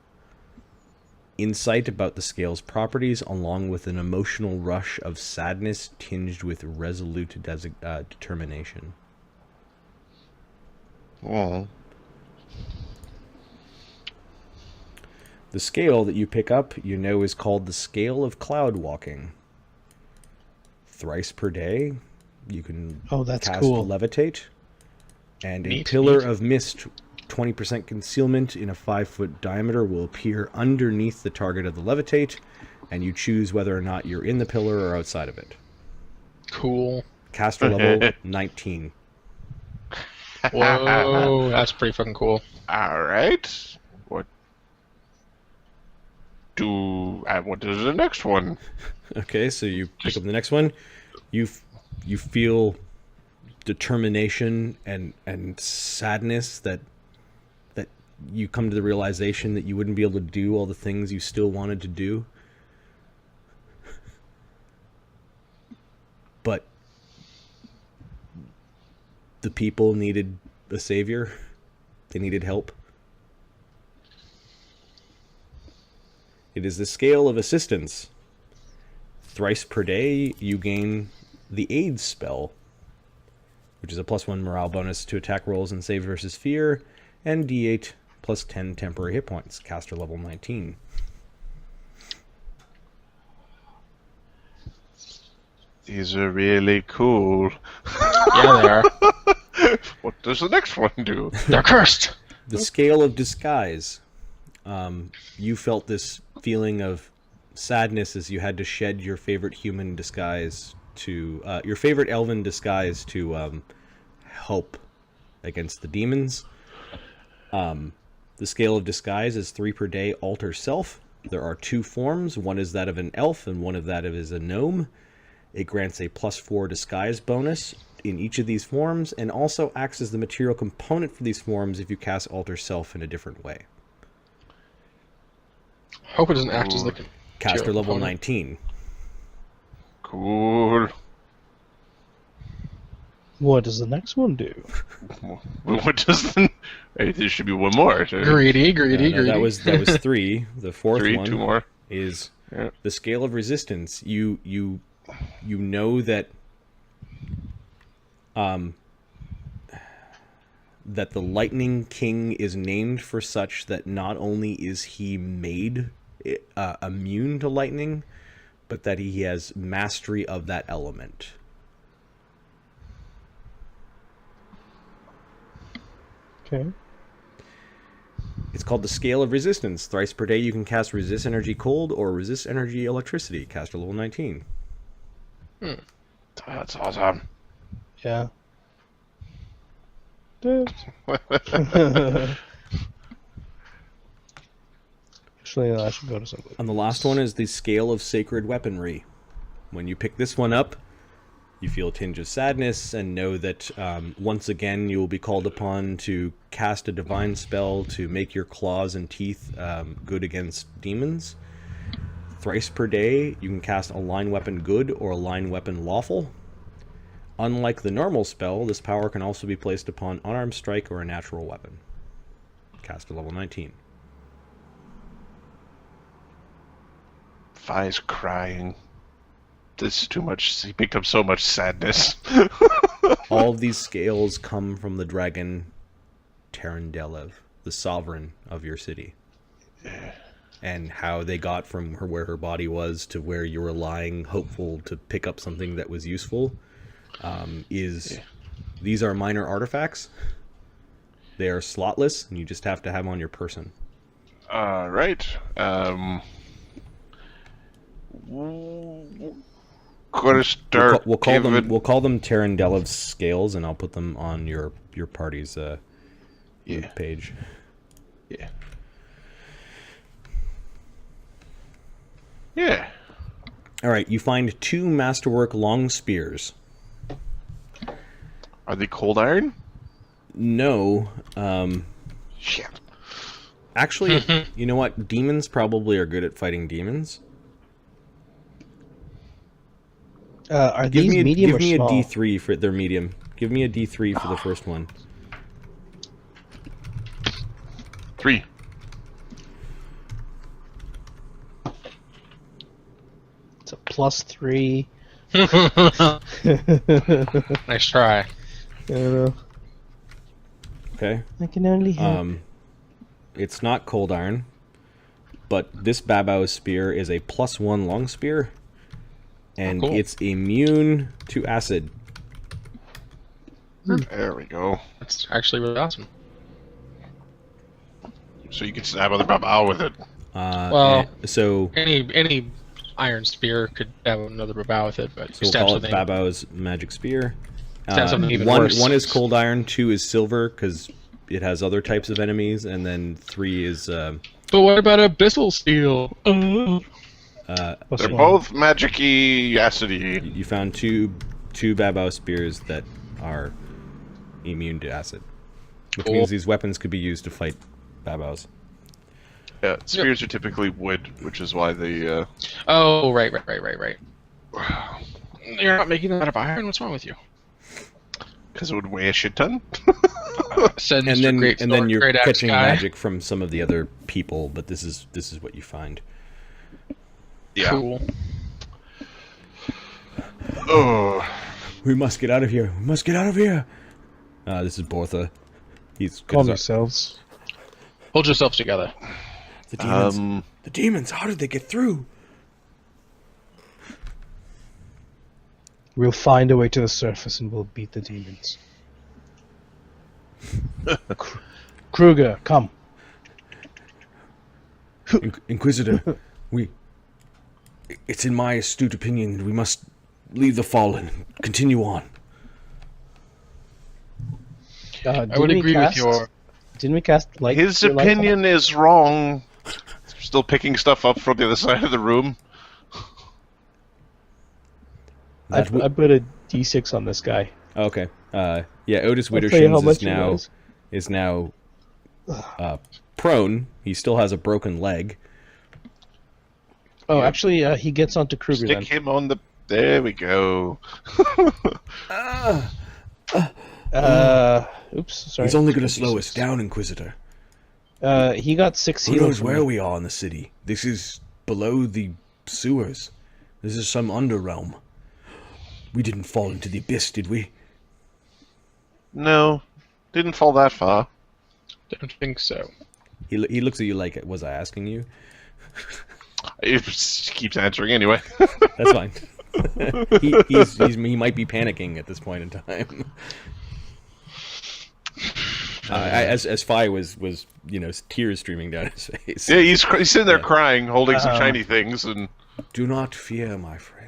Speaker 2: insight about the scale's properties, along with an emotional rush of sadness tinged with resolute determination.
Speaker 3: Oh.
Speaker 2: The scale that you pick up, you know, is called the Scale of Cloud Walking. Thrice per day, you can
Speaker 1: That's
Speaker 2: cast
Speaker 1: cool.
Speaker 2: Levitate, and a
Speaker 4: Neat,
Speaker 2: pillar
Speaker 4: neat.
Speaker 2: of mist, 20% concealment in a 5-foot diameter, will appear underneath the target of the Levitate, and you choose whether or not you're in the pillar or outside of it.
Speaker 4: Cool.
Speaker 2: Caster level 19.
Speaker 4: Whoa, that's pretty fucking cool.
Speaker 3: All right. What is the next one?
Speaker 2: Okay, so you pick up the next one. You feel determination and sadness that you come to the realization that you wouldn't be able to do all the things you still wanted to do. But the people needed a savior. They needed help. It is the scale of assistance. Thrice per day, you gain the Aid spell, which is a +1 morale bonus to attack rolls and save versus fear, and D8 plus 10 temporary hit points. Caster level 19.
Speaker 3: These are really cool.
Speaker 4: Yeah, they are.
Speaker 3: What does the next one do?
Speaker 4: They're cursed.
Speaker 2: The scale of disguise. You felt this feeling of sadness as you had to shed your favorite human disguise to your favorite elven disguise to help against the demons. The scale of disguise is 3 per day. Alter self. There are 2 forms. One is that of an elf, and one of that is a gnome. It grants a +4 disguise bonus in each of these forms, and also acts as the material component for these forms if you cast Alter Self in a different way.
Speaker 4: Hope it doesn't act as the
Speaker 2: Caster
Speaker 4: material
Speaker 2: level
Speaker 4: component.
Speaker 2: 19.
Speaker 3: Cool.
Speaker 1: What does the next one do?
Speaker 3: What does the... Hey, there should be one more.
Speaker 4: Greedy.
Speaker 2: No, that was 3. The fourth
Speaker 3: 3,
Speaker 2: one
Speaker 3: 2 more.
Speaker 2: is
Speaker 3: Yeah.
Speaker 2: the scale of resistance. You know that that the Lightning King is named for such that not only is he made immune to lightning, but that he has mastery of that element.
Speaker 1: Okay.
Speaker 2: It's called the Scale of Resistance. Thrice per day you can cast Resist Energy Cold or Resist Energy Electricity. Caster level 19.
Speaker 3: That's awesome.
Speaker 1: Yeah. Actually, I should go to somebody.
Speaker 2: And the last one is the Scale of Sacred Weaponry. When you pick this one up, you feel a tinge of sadness and know that once again you will be called upon to cast a divine spell to make your claws and teeth good against demons. Thrice per day, you can cast a line weapon good or a line weapon lawful. Unlike the normal spell, this power can also be placed upon unarmed strike or a natural weapon. Caster level 19.
Speaker 3: Fi's crying. This is too much. He picked up so much sadness.
Speaker 2: All of these scales come from the dragon Terendelev, the sovereign of your city.
Speaker 3: Yeah.
Speaker 2: And how they got from where her body was to where you were lying, hopeful to pick up something that was useful, these are minor artifacts. They are slotless, and you just have to have them on your person.
Speaker 3: Right. Gonna start.
Speaker 2: We'll call them Terendelev's scales, and I'll put them on your party's page.
Speaker 3: Yeah. Yeah.
Speaker 2: All right. You find 2 masterwork long spears.
Speaker 3: Are they cold iron?
Speaker 2: No.
Speaker 3: Shit.
Speaker 2: Actually, you know what? Demons probably are good at fighting demons.
Speaker 1: Are these medium or small?
Speaker 2: Give me a D3 for their medium. Give me a D3 for the first one.
Speaker 3: 3.
Speaker 1: It's a +3.
Speaker 4: Nice try.
Speaker 1: I don't know.
Speaker 2: Okay.
Speaker 1: I can only hit.
Speaker 2: It's not cold iron, but this Babau's spear is a +1 long spear, and
Speaker 4: cool.
Speaker 2: it's immune to acid.
Speaker 3: There we go.
Speaker 4: That's actually really awesome.
Speaker 3: So you can stab other babao with it.
Speaker 4: Well,
Speaker 2: so
Speaker 4: any iron spear could have another babao with it, but
Speaker 2: we'll call it Babau's magic spear.
Speaker 4: Something even
Speaker 2: one
Speaker 4: worse.
Speaker 2: is cold iron, 2 is silver because it has other types of enemies, and then 3 is.
Speaker 4: But what about abyssal steel?
Speaker 3: They're both magic-y, acidy.
Speaker 2: You found two Babao spears that are immune to acid, which means these weapons could be used to fight Babaos.
Speaker 3: Yeah, spears are typically wood, which is why they.
Speaker 4: Oh, right. You're not making them out of iron? What's wrong with you?
Speaker 3: Because it would weigh a shit ton.
Speaker 2: And then you're catching magic from some of the other people, but this is what you find.
Speaker 3: Yeah.
Speaker 4: Cool.
Speaker 3: Oh.
Speaker 2: We must get out of here. We must get out of here. This is Bortha. He's
Speaker 1: Calm yourselves.
Speaker 4: Hold yourselves together.
Speaker 2: The demons. The demons. How did they get through?
Speaker 1: We'll find a way to the surface and we'll beat the demons. Kruger, come.
Speaker 2: Inquisitor, it's in my astute opinion we must leave the fallen and continue on.
Speaker 4: I would agree with your...
Speaker 1: Didn't we cast light?
Speaker 3: His opinion is wrong. Still picking stuff up from the other side of the room.
Speaker 1: I put a D6 on this guy.
Speaker 2: Okay. Yeah, Otis
Speaker 1: I'll tell you how
Speaker 2: Wittershins
Speaker 1: much
Speaker 2: is now prone. He still has a broken leg.
Speaker 1: Oh, actually, he gets onto Kruger
Speaker 3: Stick
Speaker 1: then.
Speaker 3: him on the... There we go.
Speaker 1: Oops, sorry.
Speaker 2: He's only going to slow us down, Inquisitor.
Speaker 1: He got 6
Speaker 2: Who
Speaker 1: healing
Speaker 2: knows
Speaker 1: from
Speaker 2: where
Speaker 1: me.
Speaker 2: we are in the city? This is below the sewers. This is some underrealm. We didn't fall into the abyss, did we?
Speaker 3: No. Didn't fall that far.
Speaker 4: Don't think so.
Speaker 2: He looks at you like, was I asking you?
Speaker 3: He keeps answering anyway.
Speaker 2: That's fine. He might be panicking at this point in time. As Fi was tears streaming down his face.
Speaker 3: Yeah, he's sitting there crying, holding some shiny things, and...
Speaker 2: Do not fear, my friend.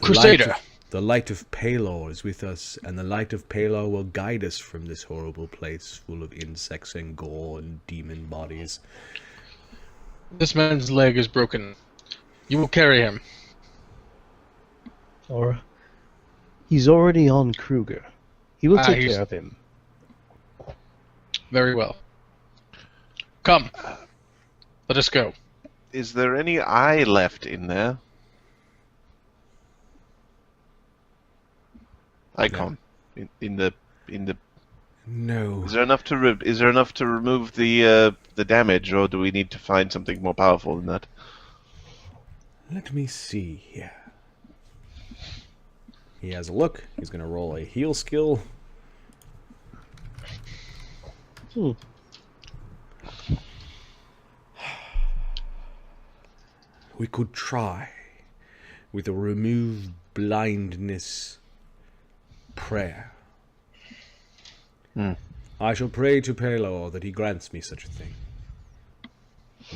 Speaker 4: Crusader!
Speaker 2: The light of Palor is with us, and the light of Palor will guide us from this horrible place full of insects and gore and demon bodies.
Speaker 4: This man's leg is broken. You will carry him.
Speaker 1: Or he's already on Kruger. He will take care of him.
Speaker 4: Very well. Come. Let us go.
Speaker 3: Is there any eye left in there? Icon. No. In the.
Speaker 2: No.
Speaker 3: Is there enough to remove the damage, or do we need to find something more powerful than that?
Speaker 2: Let me see here. He has a look. He's going to roll a heal skill. We could try with a remove blindness prayer. I shall pray to Balor that he grants me such a thing.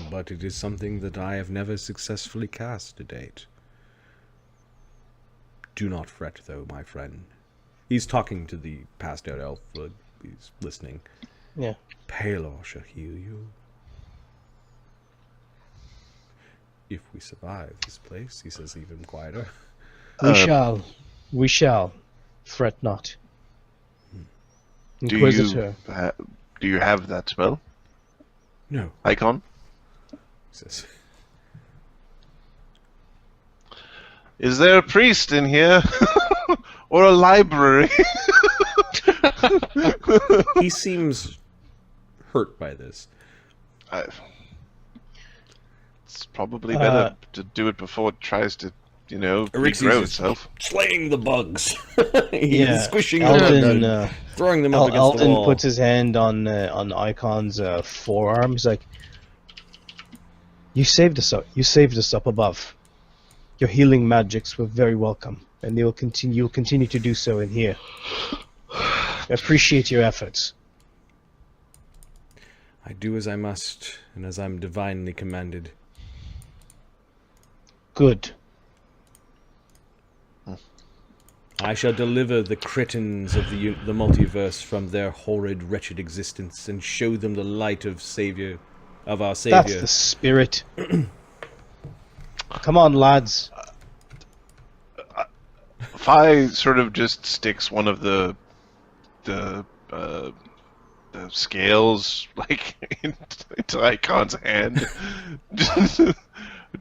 Speaker 2: But it is something that I have never successfully cast to date. Do not fret, though, my friend. He's talking to the passed-out elf, but he's listening.
Speaker 1: Yeah.
Speaker 2: Balor shall heal you. If we survive this place, he says even quieter.
Speaker 1: We shall. Fret not. Inquisitor.
Speaker 3: Do you have that spell?
Speaker 2: No,
Speaker 3: Icon?
Speaker 2: he says.
Speaker 3: Is there a priest in here? Or a library?
Speaker 2: He seems hurt by this.
Speaker 3: It's probably better to do it before it tries to,
Speaker 2: Aryxes
Speaker 3: regrow
Speaker 2: is
Speaker 3: itself.
Speaker 2: slaying the bugs. He's squishing
Speaker 1: Eldon,
Speaker 2: them and throwing them up against the
Speaker 1: Eldon
Speaker 2: wall.
Speaker 1: puts his hand on Icon's forearm. He's like, "You saved us up. You saved us up above. Your healing magics were very welcome, and they will continue. You'll continue to do so in here. I appreciate your efforts."
Speaker 2: I do as I must, and as I'm divinely commanded.
Speaker 1: Good.
Speaker 2: I shall deliver the cretins of the multiverse from their horrid, wretched existence, and show them the light of our Savior.
Speaker 1: That's the spirit. Come on, lads.
Speaker 3: Fi sort of just sticks one of the scales into Icon's hand.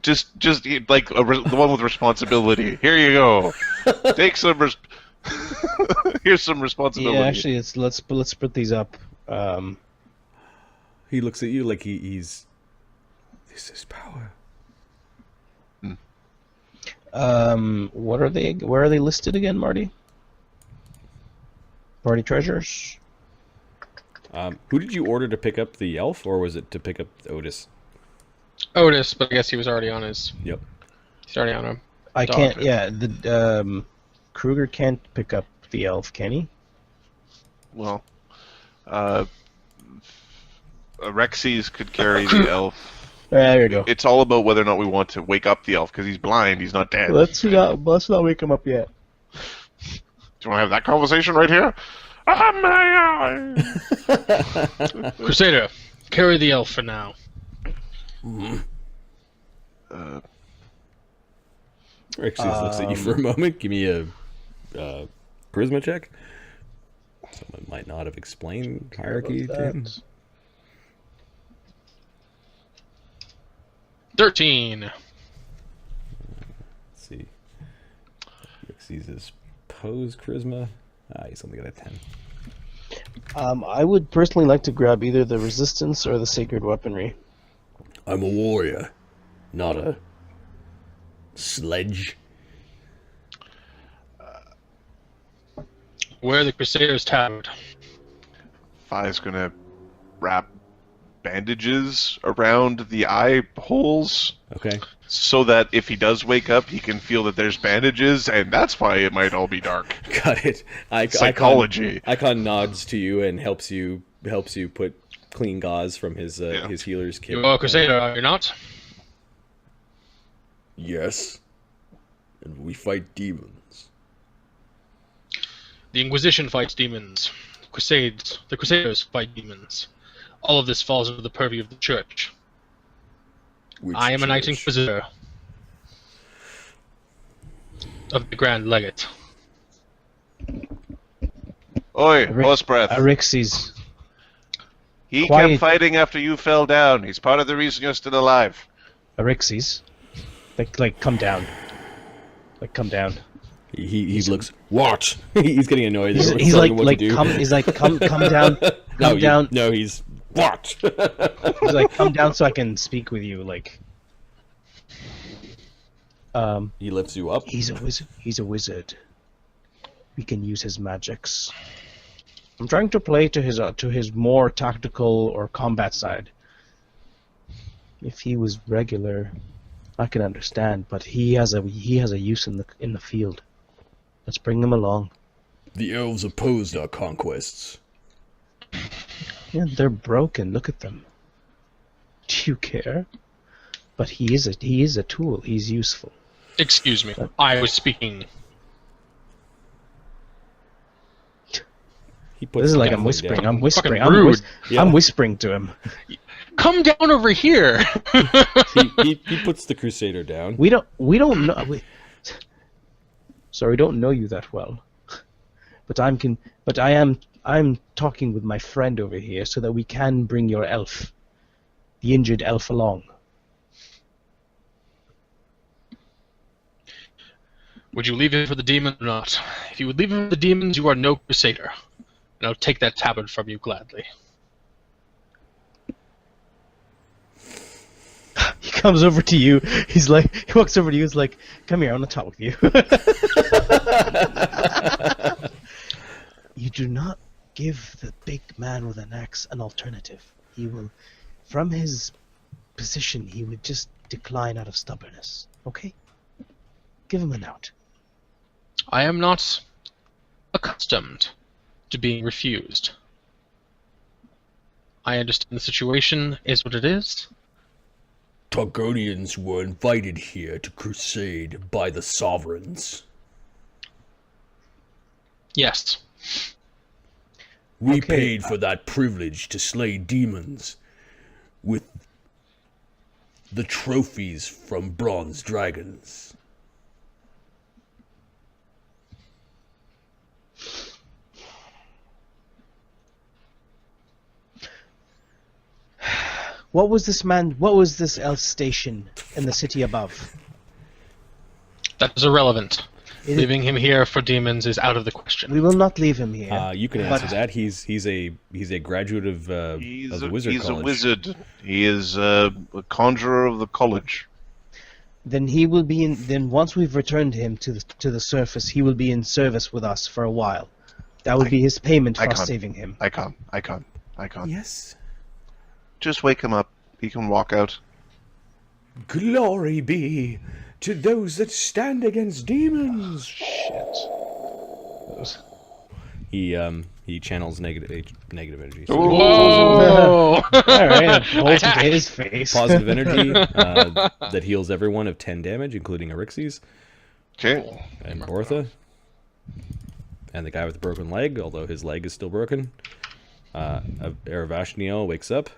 Speaker 3: just like the one with responsibility. Here you go. Take some. Here's some responsibility.
Speaker 1: Yeah, actually, let's split these up.
Speaker 2: He looks at you like he's. This is power.
Speaker 1: What are they? Where are they listed again, Marty? Party treasures.
Speaker 2: Who did you order to pick up the elf, or was it to pick up Otis?
Speaker 4: Otis, but I guess he was already on his.
Speaker 2: Yep.
Speaker 4: He's already on him.
Speaker 1: I can't. Yeah, the Kruger can't pick up the elf, can he?
Speaker 3: Well, Aryxes could carry the elf.
Speaker 1: There you go.
Speaker 3: It's all about whether or not we want to wake up the elf because he's blind. He's not dead.
Speaker 1: Let's not wake him up yet.
Speaker 3: Do you want to have that conversation right here?
Speaker 4: Crusader, carry the elf for now.
Speaker 2: Aryxes looks at you for a moment. Give me a charisma check. Someone might not have explained hierarchy to him.
Speaker 4: 13.
Speaker 2: Let's see. Aryxes' pose charisma. He's only got a 10.
Speaker 1: I would personally like to grab either the resistance or the sacred weaponry.
Speaker 2: I'm a warrior, not a sledge.
Speaker 4: Where are the Crusaders tabard?
Speaker 3: Fi's gonna wrap bandages around the eye holes.
Speaker 2: Okay.
Speaker 3: So that if he does wake up, he can feel that there's bandages, and that's why it might all be dark.
Speaker 2: Got it.
Speaker 3: Psychology.
Speaker 2: Icon nods to you and helps you put clean gauze from his healer's kit.
Speaker 4: You are a Crusader, are you not?
Speaker 2: Yes. And we fight demons.
Speaker 4: The Inquisition fights demons. The Crusaders fight demons. All of this falls under the purview of the Church. I am a Knight Inquisitor of the Grand Legate.
Speaker 3: Oi, horse breath.
Speaker 1: Aryxes.
Speaker 3: He
Speaker 1: Quiet.
Speaker 3: kept fighting after you fell down. He's part of the reason you're still alive.
Speaker 1: Aryxes. Like, come down. Like, come down.
Speaker 2: He looks. What? He's getting annoyed.
Speaker 1: He's like come. He's like come down. Come down.
Speaker 2: No, he's what?
Speaker 1: He's like come down so I can speak with you. Like
Speaker 2: He lifts you up.
Speaker 1: He's a wizard. He's a wizard. We can use his magics. I'm trying to play to his more tactical or combat side. If he was regular, I can understand, but he has a use in the field. Let's bring him along.
Speaker 2: The elves opposed our conquests.
Speaker 1: Yeah, they're broken. Look at them. Do you care? But he is a tool. He's useful.
Speaker 4: Excuse me. I was speaking.
Speaker 2: He puts
Speaker 1: This is like
Speaker 2: the
Speaker 1: I'm
Speaker 2: gauntlet
Speaker 1: whispering.
Speaker 2: down.
Speaker 1: I'm whispering.
Speaker 4: Fucking rude.
Speaker 1: I'm whispering to him.
Speaker 4: Come down over here.
Speaker 2: He puts the Crusader down.
Speaker 1: We don't know. Sorry, we don't know you that well. But I'm talking with my friend over here so that we can bring your elf, the injured elf, along.
Speaker 4: Would you leave him for the demon or not? If you would leave him for the demons, you are no crusader. And I'll take that tabard from you gladly.
Speaker 1: He comes over to you. He walks over to you. He's like, "Come here, I want to talk with you." You do not give the big man with an axe an alternative. He will, from his position, he would just decline out of stubbornness. Okay? Give him an out.
Speaker 4: I am not accustomed to being refused. I understand the situation is what it is.
Speaker 2: Targonians were invited here to crusade by the sovereigns.
Speaker 4: Yes.
Speaker 2: We
Speaker 1: Okay.
Speaker 2: paid for that privilege to slay demons with the trophies from bronze dragons.
Speaker 1: What was this elf station in the city above?
Speaker 4: That is irrelevant.
Speaker 1: It is-
Speaker 4: Leaving him here for demons is out of the question.
Speaker 1: We will not leave him here.
Speaker 2: You can answer
Speaker 1: But-
Speaker 2: that. He's a graduate of the wizard
Speaker 3: He's
Speaker 2: college.
Speaker 3: a wizard. He is a conjurer of the college.
Speaker 1: Then he will be in. Then once we've returned him to the surface, he will be in service with us for a while. That would be his payment for us
Speaker 3: Icon.
Speaker 1: saving him.
Speaker 3: Icon.
Speaker 2: Yes.
Speaker 3: Just wake him up. He can walk out.
Speaker 2: Glory be to those that stand against demons.
Speaker 1: Shit.
Speaker 2: He channels negative energy.
Speaker 4: Whoa!
Speaker 1: All right, bolts into his face.
Speaker 2: Positive energy that heals everyone of 10 damage, including Aryxes
Speaker 3: Okay.
Speaker 2: and Bortha. And the guy with the broken leg, although his leg is still broken. Eravashniel wakes up.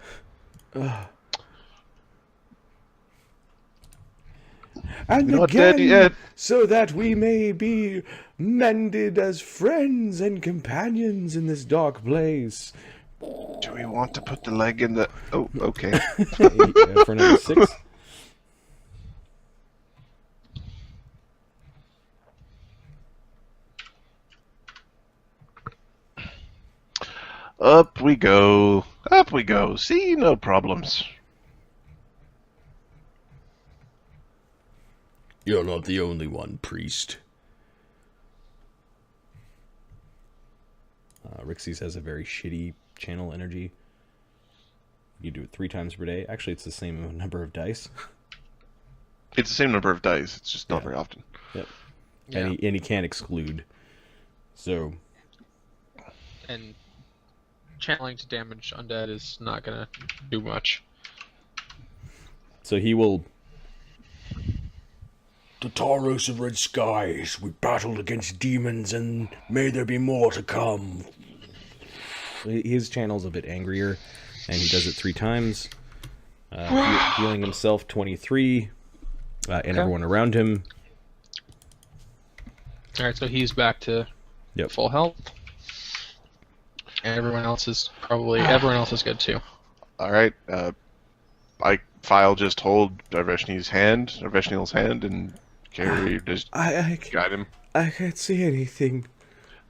Speaker 2: And
Speaker 3: You're not dead yet.
Speaker 2: so that we may be mended as friends and companions in this dark place.
Speaker 3: Do we want to put the leg in the... Oh, okay.
Speaker 2: For another 6.
Speaker 3: Up we go. Up we go. See, no problems.
Speaker 2: You're not the only one, priest. Rixie's has a very shitty channel energy. You do it 3 times per day. Actually, it's the same number of dice.
Speaker 3: It's the same number of dice. It's just not
Speaker 2: Yeah.
Speaker 3: very often.
Speaker 2: Yep.
Speaker 4: Yeah.
Speaker 2: And he can't exclude. So,
Speaker 4: And channeling to damage undead is not gonna do much.
Speaker 2: so he will... The Taurus of red skies, we battled against demons, and may there be more to come. His channel's a bit angrier, and he does it 3 times. Healing himself 23, and everyone around him.
Speaker 4: Alright, so he's back to
Speaker 2: Yep.
Speaker 4: full health. And everyone else is good too.
Speaker 3: All right. File just hold Arveshni's hand, and carry just
Speaker 2: I
Speaker 3: guide him.
Speaker 2: can't see anything.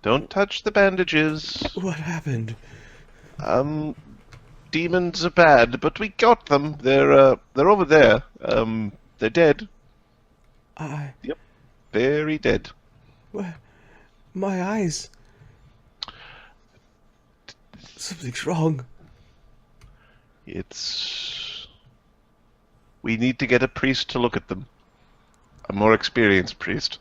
Speaker 3: Don't touch the bandages.
Speaker 2: What happened?
Speaker 3: Demons are bad, but we got them. They're over there. They're dead.
Speaker 2: I...
Speaker 3: Very dead.
Speaker 2: My eyes... Something's wrong.
Speaker 3: We need to get a priest to look at them. A more experienced priest.